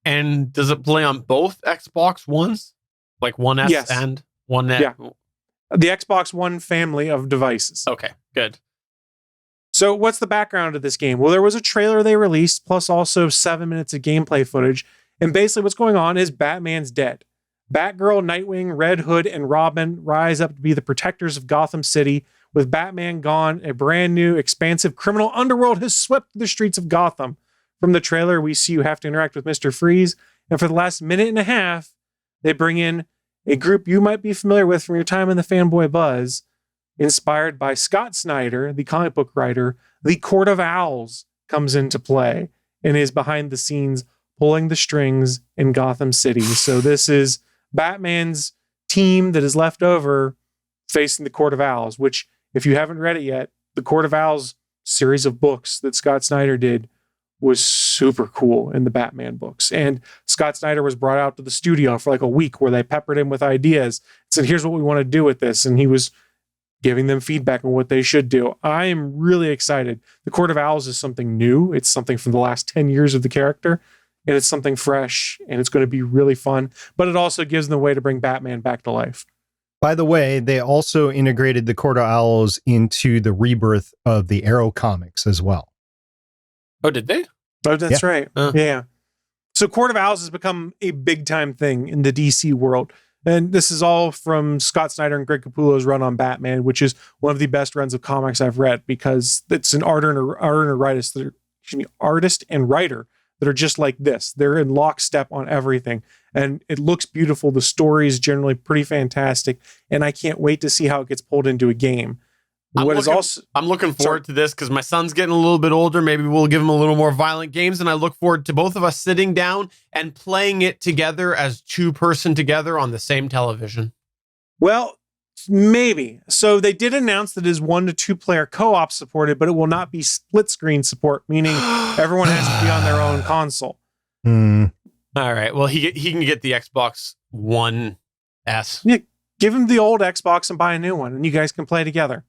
And does it play on both Xbox Ones? Like One S Yes. and One X? Yeah. The Xbox One family of devices. Okay, good. So what's the background of this game? Well, there was a trailer they released, plus also 7 minutes of gameplay footage. And basically what's going on is Batman's dead. Batgirl, Nightwing, Red Hood, and Robin rise up to be the protectors of Gotham City. With Batman gone, a brand new, expansive criminal underworld has swept the streets of Gotham. From the trailer, we see you have to interact with Mr. Freeze. And for the last minute and a half, they bring in a group you might be familiar with from your time in the fanboy buzz, inspired by Scott Snyder, the comic book writer. The Court of Owls comes into play and is behind the scenes pulling the strings in Gotham City. So this is Batman's team that is left over facing the Court of Owls, which, if you haven't read it yet, the Court of Owls series of books that Scott Snyder did was super cool in the Batman books. And Scott Snyder was brought out to the studio for like a week where they peppered him with ideas, said, here's what we want to do with this. And he was giving them feedback on what they should do. I am really excited. The Court of Owls is something new. It's something from the last 10 years of the character, and it's something fresh, and it's going to be really fun. But it also gives them a way to bring Batman back to life. By the way, they also integrated the Court of Owls into the rebirth of the Arrow comics as well. Oh, did they? Oh, that's Yeah. right. Yeah. So Court of Owls has become a big time thing in the DC world. And this is all from Scott Snyder and Greg Capullo's run on Batman, which is one of the best runs of comics I've read, because it's an artist and writer that are just like this. They're in lockstep on everything. And it looks beautiful. The story is generally pretty fantastic. And I can't wait to see how it gets pulled into a game. I'm looking forward to this because my son's getting a little bit older. Maybe we'll give him a little more violent games. And I look forward to both of us sitting down and playing it together as two-person together on the same television. Well, maybe. So they did announce that it is 1 to 2 player co-op supported, but it will not be split screen support, meaning everyone has to be on their own console. All right. Well, he can get the Xbox One S. Yeah, give him the old Xbox and buy a new one, and you guys can play together.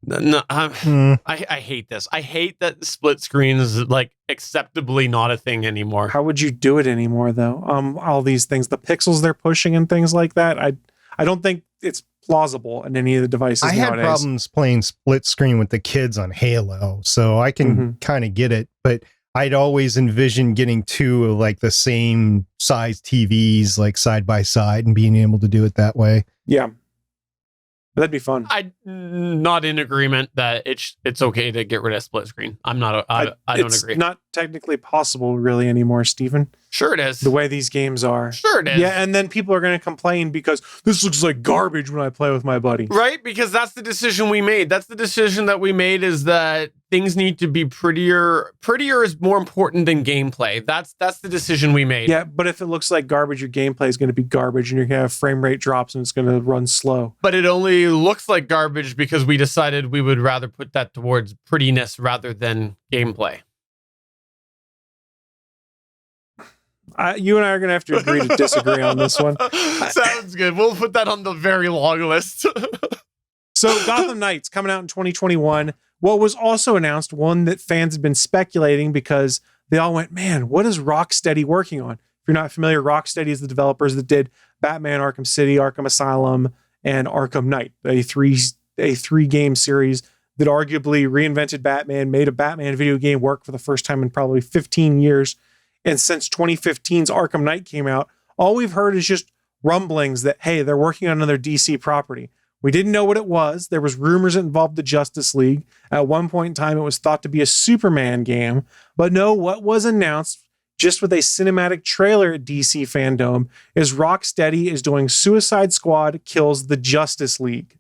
No, I hate this. I hate that split screen is like acceptably not a thing anymore. How would you do it anymore, though? All these things, the pixels they're pushing and things like that. I don't think it's plausible in any of the devices I nowadays. had problems playing split screen with the kids on Halo, so I can kind of get it. But I'd always envisioned getting two of like the same size TVs, like side by side, and being able to do it that way. Yeah. That'd be fun. I'm not in agreement that it's okay to get rid of split screen. I'm not. I don't agree. It's not technically possible really anymore, Stephen. Sure it is. The way these games are. Sure it is. Yeah, and then people are going to complain because this looks like garbage when I play with my buddy. Right? Because that's the decision we made. That's the decision that we made, is that things need to be prettier. Prettier is more important than gameplay. That's the decision we made. Yeah, but if it looks like garbage, your gameplay is going to be garbage and you're going to have frame rate drops and it's going to run slow. But it only looks like garbage because we decided we would rather put that towards prettiness rather than gameplay. You and I are going to have to agree to disagree on this one. Sounds good. We'll put that on the very long list. So Gotham Knights coming out in 2021. What was also announced, one that fans had been speculating because they all went, man, what is Rocksteady working on? If you're not familiar, Rocksteady is the developers that did Batman Arkham City, Arkham Asylum, and Arkham Knight, a three game series that arguably reinvented Batman, made a Batman video game work for the first time in probably 15 years. And since 2015's Arkham Knight came out, all we've heard is just rumblings that, hey, they're working on another DC property. We didn't know what it was. There was rumors it involved the Justice League. At one point in time, it was thought to be a Superman game. But no, what was announced just with a cinematic trailer at DC Fandome is Rocksteady is doing Suicide Squad Kills the Justice League.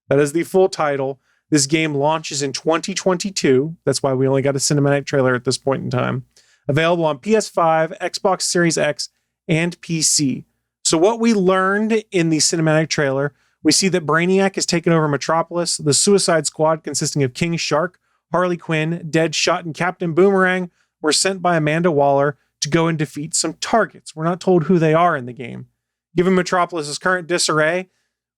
That is the full title. This game launches in 2022. That's why we only got a cinematic trailer at this point in time. Available on PS5, Xbox Series X, and PC. So what we learned in the cinematic trailer, we see that Brainiac has taken over Metropolis. The Suicide Squad, consisting of King Shark, Harley Quinn, Deadshot, and Captain Boomerang, were sent by Amanda Waller to go and defeat some targets. We're not told who they are in the game. Given Metropolis's current disarray,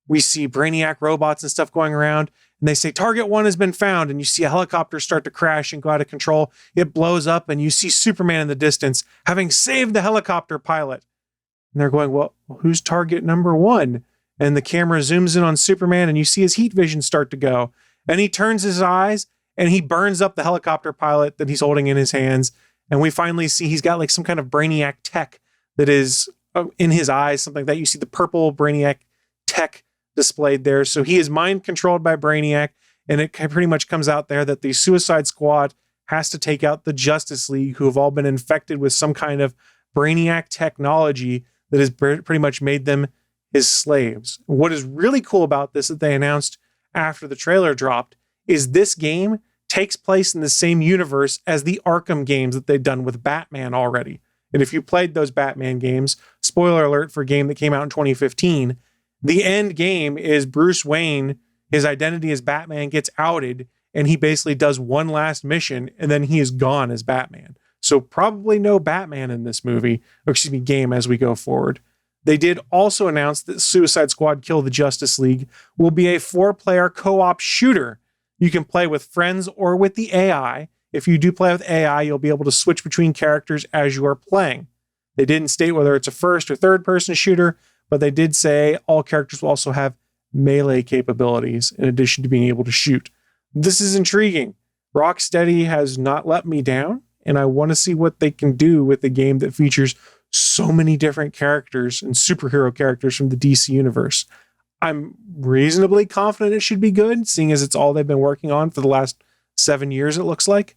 we see Brainiac robots and stuff going around, and they say Target 1 has been found, and you see a helicopter start to crash and go out of control. It blows up, and you see Superman in the distance, having saved the helicopter pilot. And they're going, well, who's Target number 1? And the camera zooms in on Superman, and you see his heat vision start to go. And he turns his eyes, and he burns up the helicopter pilot that he's holding in his hands. And we finally see he's got like some kind of Brainiac tech that is in his eyes, something like that. You see the purple Brainiac tech displayed there. So he is mind controlled by Brainiac, and it pretty much comes out there that the Suicide Squad has to take out the Justice League, who have all been infected with some kind of Brainiac technology that has pretty much made them his slaves. What is really cool about this that they announced after the trailer dropped is this game takes place in the same universe as the Arkham games that they've done with Batman already. And if you played those Batman games, spoiler alert for a game that came out in 2015, the end game is Bruce Wayne, his identity as Batman gets outed, and he basically does one last mission, and then he is gone as Batman. So probably no Batman in this game as we go forward. They did also announce that Suicide Squad Kill the Justice League will be a 4-player co-op shooter. You can play with friends or with the AI. If you do play with AI, you'll be able to switch between characters as you are playing. They didn't state whether it's a first or third person shooter, but they did say all characters will also have melee capabilities in addition to being able to shoot. This is intriguing. Rocksteady has not let me down, and I want to see what they can do with a game that features so many different characters and superhero characters from the DC universe. I'm reasonably confident it should be good, seeing as it's all they've been working on for the last 7 years, it looks like.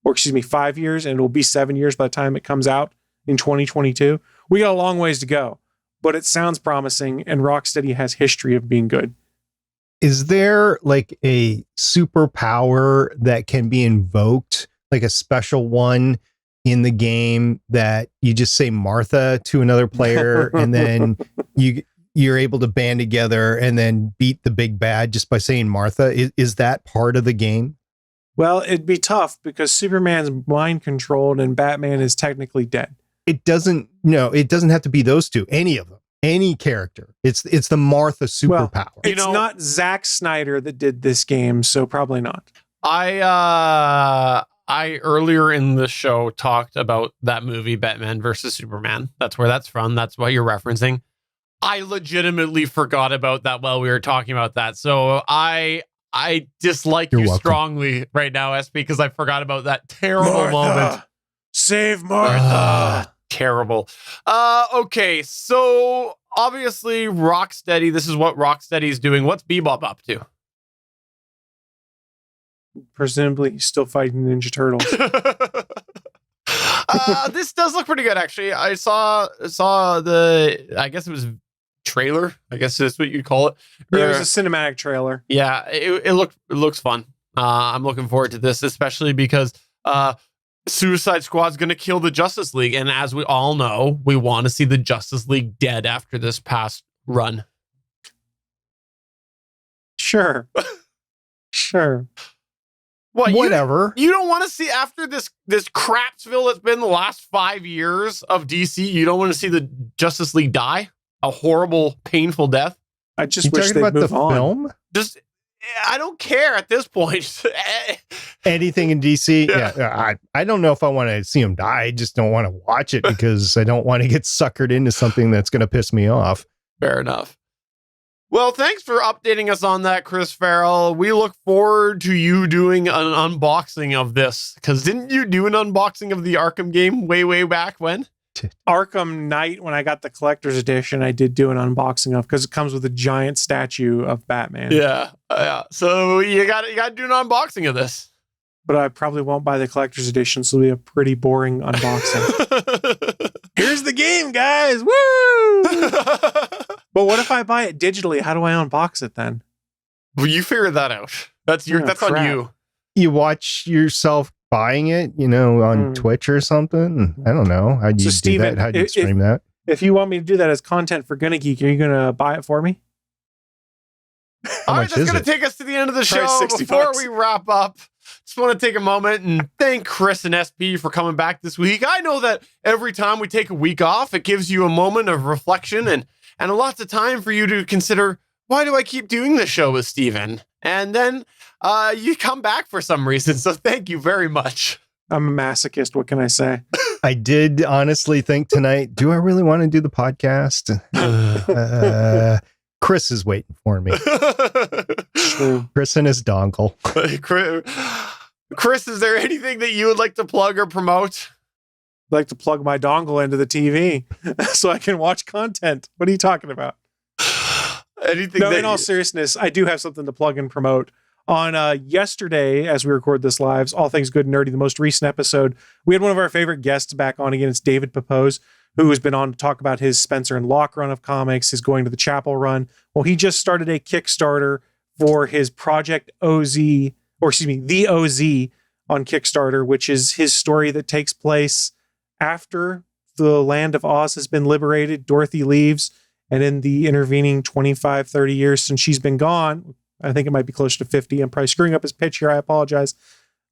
Or 5 years, and it will be 7 years by the time it comes out in 2022. We got a long ways to go, but it sounds promising, and Rocksteady has history of being good. Is there like a superpower that can be invoked, like a special one in the game that you just say Martha to another player and then you're able to band together and then beat the big bad just by saying Martha? Is that part of the game? Well, it'd be tough because Superman's mind controlled and Batman is technically dead. It doesn't have to be those two, any of them, any character. It's the Martha superpower. Well, it's not Zack Snyder that did this game, so probably not. I earlier in the show talked about that movie, Batman versus Superman. That's where that's from. That's what you're referencing. I legitimately forgot about that while we were talking about that. So I dislike you strongly right now, SP, because I forgot about that terrible moment. Save Martha. Terrible. Okay, so obviously Rocksteady, this is what Rocksteady's doing. What's Bebop up to? Presumably he's still fighting Ninja Turtles. This does look pretty good, actually. I saw the, I guess it was trailer. I guess that's what you'd call it. Yeah, it was a cinematic trailer. Yeah, it looks fun. I'm looking forward to this, especially because Suicide Squad's going to kill the Justice League. And as we all know, we want to see the Justice League dead after this past run. Sure. Sure. What, whatever. You don't want to see after this crapsville that's been the last 5 years of DC, you don't want to see the Justice League die? A horrible, painful death? I just wish they'd move on. Film? Just I don't care at this point. Anything in DC? Yeah. Yeah. I don't know if I want to see him die. I just don't want to watch it because I don't want to get suckered into something that's going to piss me off. Fair enough. Well, thanks for updating us on that, Chris Farrell. We look forward to you doing an unboxing of this. Because didn't you do an unboxing of the Arkham game way back when? Arkham Knight, when I got the collector's edition, I did do an unboxing of, because it comes with a giant statue of Batman. Yeah. So you got to do an unboxing of this. But I probably won't buy the collector's edition, so it'll be a pretty boring unboxing. Here's the game, guys. Woo! But what if I buy it digitally? How do I unbox it then? Well, you figure that out. That's on you. You watch yourself buying it, on Twitch or something. I don't know. How'd you do that? How'd you stream that? If you want me to do that as content for Gonna Geek, are you going to buy it for me? All right, that's going to take us to the end of the show. Before we wrap up, just want to take a moment and thank Chris and SP for coming back this week. I know that every time we take a week off, it gives you a moment of reflection and lots of time for you to consider, why do I keep doing this show with Steven? And then you come back for some reason. So thank you very much. I'm a masochist. What can I say? I did honestly think tonight, do I really want to do the podcast? Chris is waiting for me. Chris and his dongle. Chris, is there anything that you would like to plug or promote? I'd like to plug my dongle into the TV so I can watch content. What are you talking about? In all seriousness, I do have something to plug and promote. On yesterday, as we record this live, All Things Good and Nerdy, the most recent episode, we had one of our favorite guests back on again. It's David Papose, who has been on to talk about his Spencer and Locke run of comics, his Going to the Chapel run. Well, he just started a Kickstarter for his Project OZ, the OZ on Kickstarter, which is his story that takes place after the land of Oz has been liberated. Dorothy leaves, and in the intervening 25, 30 years since she's been gone, I think it might be close to 50. I'm probably screwing up his pitch here. I apologize.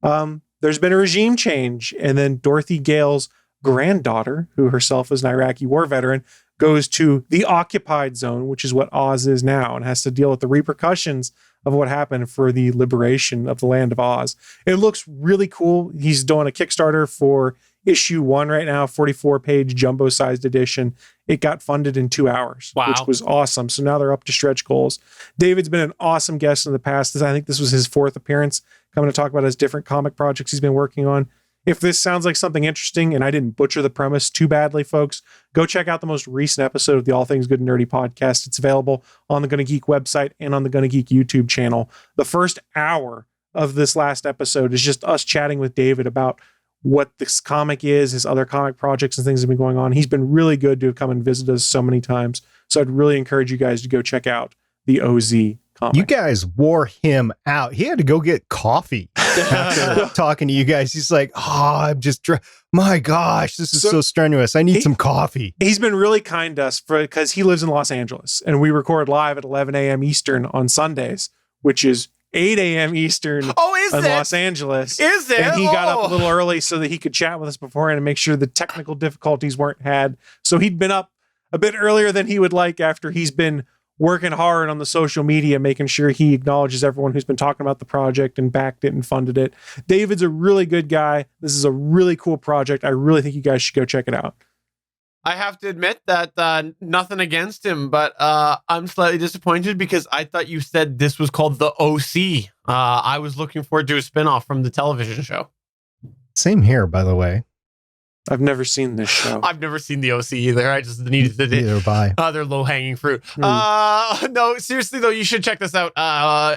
There's been a regime change, and then Dorothy Gale's granddaughter, who herself is an Iraqi war veteran, goes to the occupied zone, which is what Oz is now, and has to deal with the repercussions of what happened for the liberation of the land of Oz. It looks really cool. He's doing a Kickstarter for issue 1 right now, 44-page jumbo-sized edition. It got funded in 2 hours, which was awesome. So now they're up to stretch goals. David's been an awesome guest in the past. I think this was his 4th appearance, coming to talk about his different comic projects he's been working on. If this sounds like something interesting and I didn't butcher the premise too badly, folks, go check out the most recent episode of the All Things Good and Nerdy podcast. It's available on the Gonna Geek website and on the Gonna Geek YouTube channel. The first hour of this last episode is just us chatting with David about what this comic is, his other comic projects and things that have been going on. He's been really good to come and visit us so many times. So I'd really encourage you guys to go check out the OZ comic. You guys wore him out. He had to go get coffee after talking to you guys. He's like, I'm just, my gosh, this is so strenuous. I need some coffee. He's been really kind to us because he lives in Los Angeles and we record live at 11 a.m. Eastern on Sundays, which is 8 a.m. Eastern in Los Angeles. Is it? And he got up a little early so that he could chat with us beforehand and make sure the technical difficulties weren't had. So he'd been up a bit earlier than he would like after he's been working hard on the social media, making sure he acknowledges everyone who's been talking about the project and backed it and funded it. David's a really good guy. This is a really cool project. I really think you guys should go check it out. I have to admit that nothing against him, but I'm slightly disappointed because I thought you said this was called the OC. I was looking forward to a spinoff from the television show. Same here, by the way. I've never seen this show. I've never seen the OC either. I just needed to either buy other low-hanging fruit. No, seriously though, you should check this out.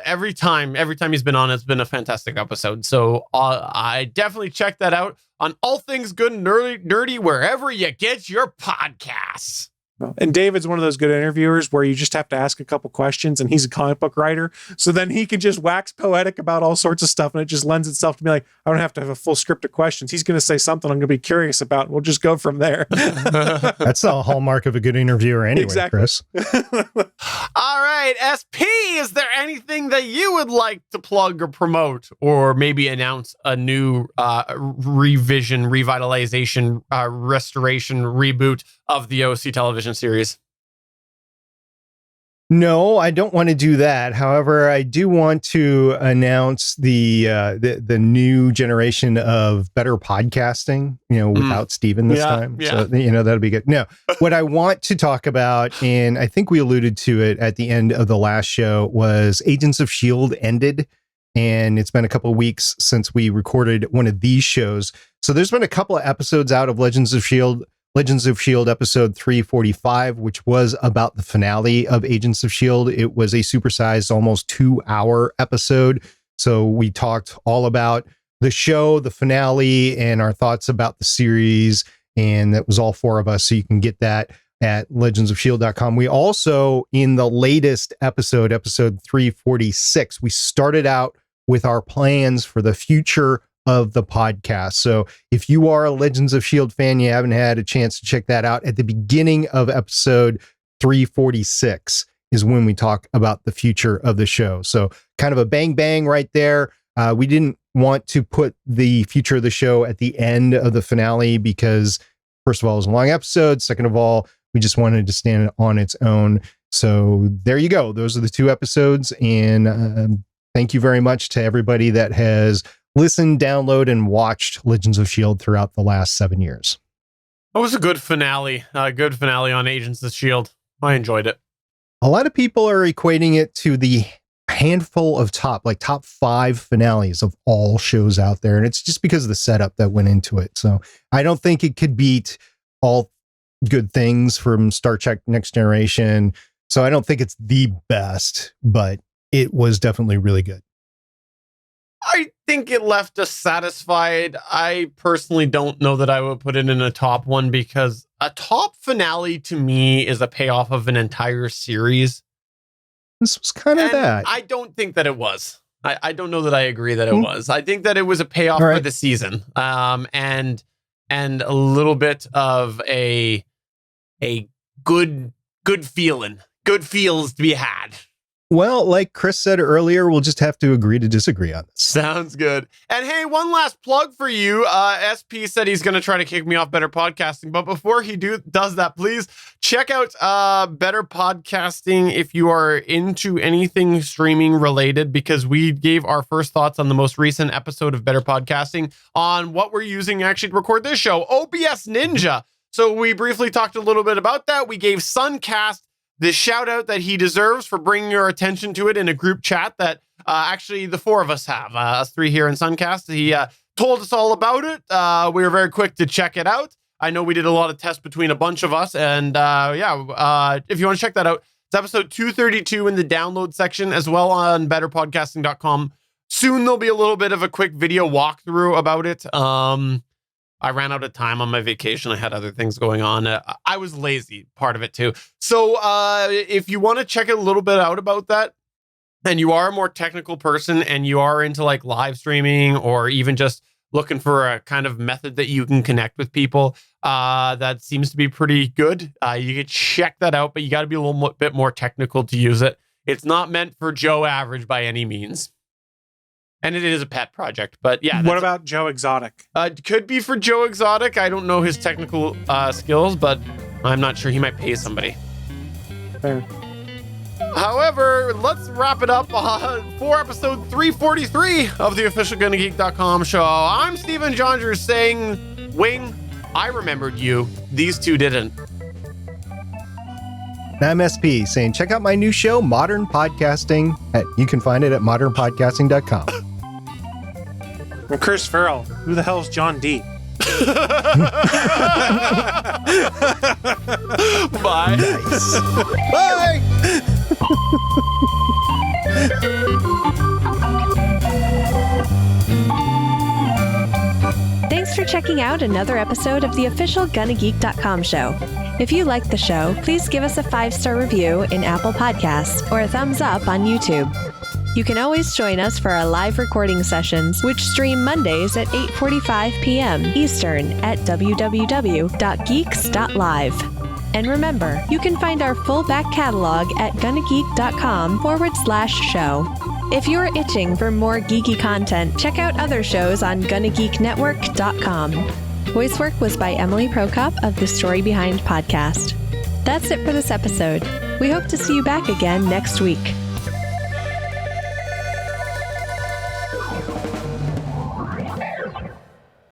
Every time he's been on, it's been a fantastic episode. So I definitely check that out on All Things Good and Nerdy, wherever you get your podcasts. And David's one of those good interviewers where you just have to ask a couple questions, and he's a comic book writer. So then he can just wax poetic about all sorts of stuff, and it just lends itself to be like, I don't have to have a full script of questions. He's going to say something I'm going to be curious about, and we'll just go from there. That's the hallmark of a good interviewer anyway, exactly. Chris. All right, SP, is there anything that you would like to plug or promote, or maybe announce a new revision, revitalization, restoration, reboot of the OC television series? No, I don't want to do that. However, I do want to announce the new generation of better podcasting, without Steven this time. Yeah. So, that'll be good. No, what I want to talk about, and I think we alluded to it at the end of the last show, was Agents of S.H.I.E.L.D. ended. And it's been a couple of weeks since we recorded one of these shows. So there's been a couple of episodes out of Legends of S.H.I.E.L.D. episode 345, which was about the finale of Agents of S.H.I.E.L.D. It was a supersized, almost 2-hour episode. So we talked all about the show, the finale, and our thoughts about the series. And that was all 4 of us. So you can get that at legendsofshield.com. We also, in the latest episode 346, we started out with our plans for the future of the podcast. So if you are a Legends of S.H.I.E.L.D. fan, you haven't had a chance to check that out, at the beginning of episode 346 is when we talk about the future of the show. So kind of a bang bang right there. We didn't want to put the future of the show at the end of the finale because, first of all, it was a long episode. Second of all, we just wanted to stand on its own. So there you go. Those are the 2 episodes. And thank you very much to everybody that has listened, downloaded, and watched Legends of S.H.I.E.L.D. throughout the last 7 years. It was a good finale. Good finale on Agents of S.H.I.E.L.D. I enjoyed it. A lot of people are equating it to the handful of top 5 finales of all shows out there. And it's just because of the setup that went into it. So I don't think it could beat all good things from Star Trek Next Generation. So I don't think it's the best, but it was definitely really good. I think it left us satisfied. I personally don't know that I would put it in a top one because a top finale to me is a payoff of an entire series. This was kind of that. I don't think that it was. I don't know that I agree that it was. I think that it was a payoff for the season. And a little bit of a good feeling. Good feels to be had. Well, like Chris said earlier, we'll just have to agree to disagree on this. Sounds good. And hey, one last plug for you. SP said he's going to try to kick me off Better Podcasting. But before he does that, please check out Better Podcasting if you are into anything streaming related, because we gave our first thoughts on the most recent episode of Better Podcasting on what we're using actually to record this show, OBS Ninja. So we briefly talked a little bit about that. We gave Suncast the shout out that he deserves for bringing your attention to it in a group chat that actually the 4 of us have, us 3 here in Suncast. He told us all about it. We were very quick to check it out. I know we did a lot of tests between a bunch of us. And if you want to check that out, it's episode 232 in the download section, as well on betterpodcasting.com. Soon there'll be a little bit of a quick video walkthrough about it. I ran out of time on my vacation. I had other things going on. I was lazy, part of it too. So if you want to check a little bit out about that, and you are a more technical person and you are into like live streaming or even just looking for a kind of method that you can connect with people, that seems to be pretty good. You can check that out, but you got to be a little bit more technical to use it. It's not meant for Joe Average by any means. And it is a pet project, but yeah. What about Joe Exotic? Could be for Joe Exotic. I don't know his technical skills, but I'm not sure. He might pay somebody. Fair. However, let's wrap it up for episode 343 of the official GonnaGeek.com show. I'm Steven Jonders saying, Wing, I remembered you. These 2 didn't. I'm SP saying, check out my new show, Modern Podcasting. You can find it at modernpodcasting.com. I'm Chris Farrell. Who the hell's John D? Bye. Nice. Bye. Thanks for checking out another episode of the official GonnaGeek.com show. If you like the show, please give us a 5-star review in Apple Podcasts or a thumbs up on YouTube. You can always join us for our live recording sessions, which stream Mondays at 8:45 p.m. Eastern at www.geeks.live. And remember, you can find our full back catalog at GonnaGeek.com/show. If you're itching for more geeky content, check out other shows on GonnaGeekNetwork.com. Voice work was by Emily Prokop of the Story Behind podcast. That's it for this episode. We hope to see you back again next week.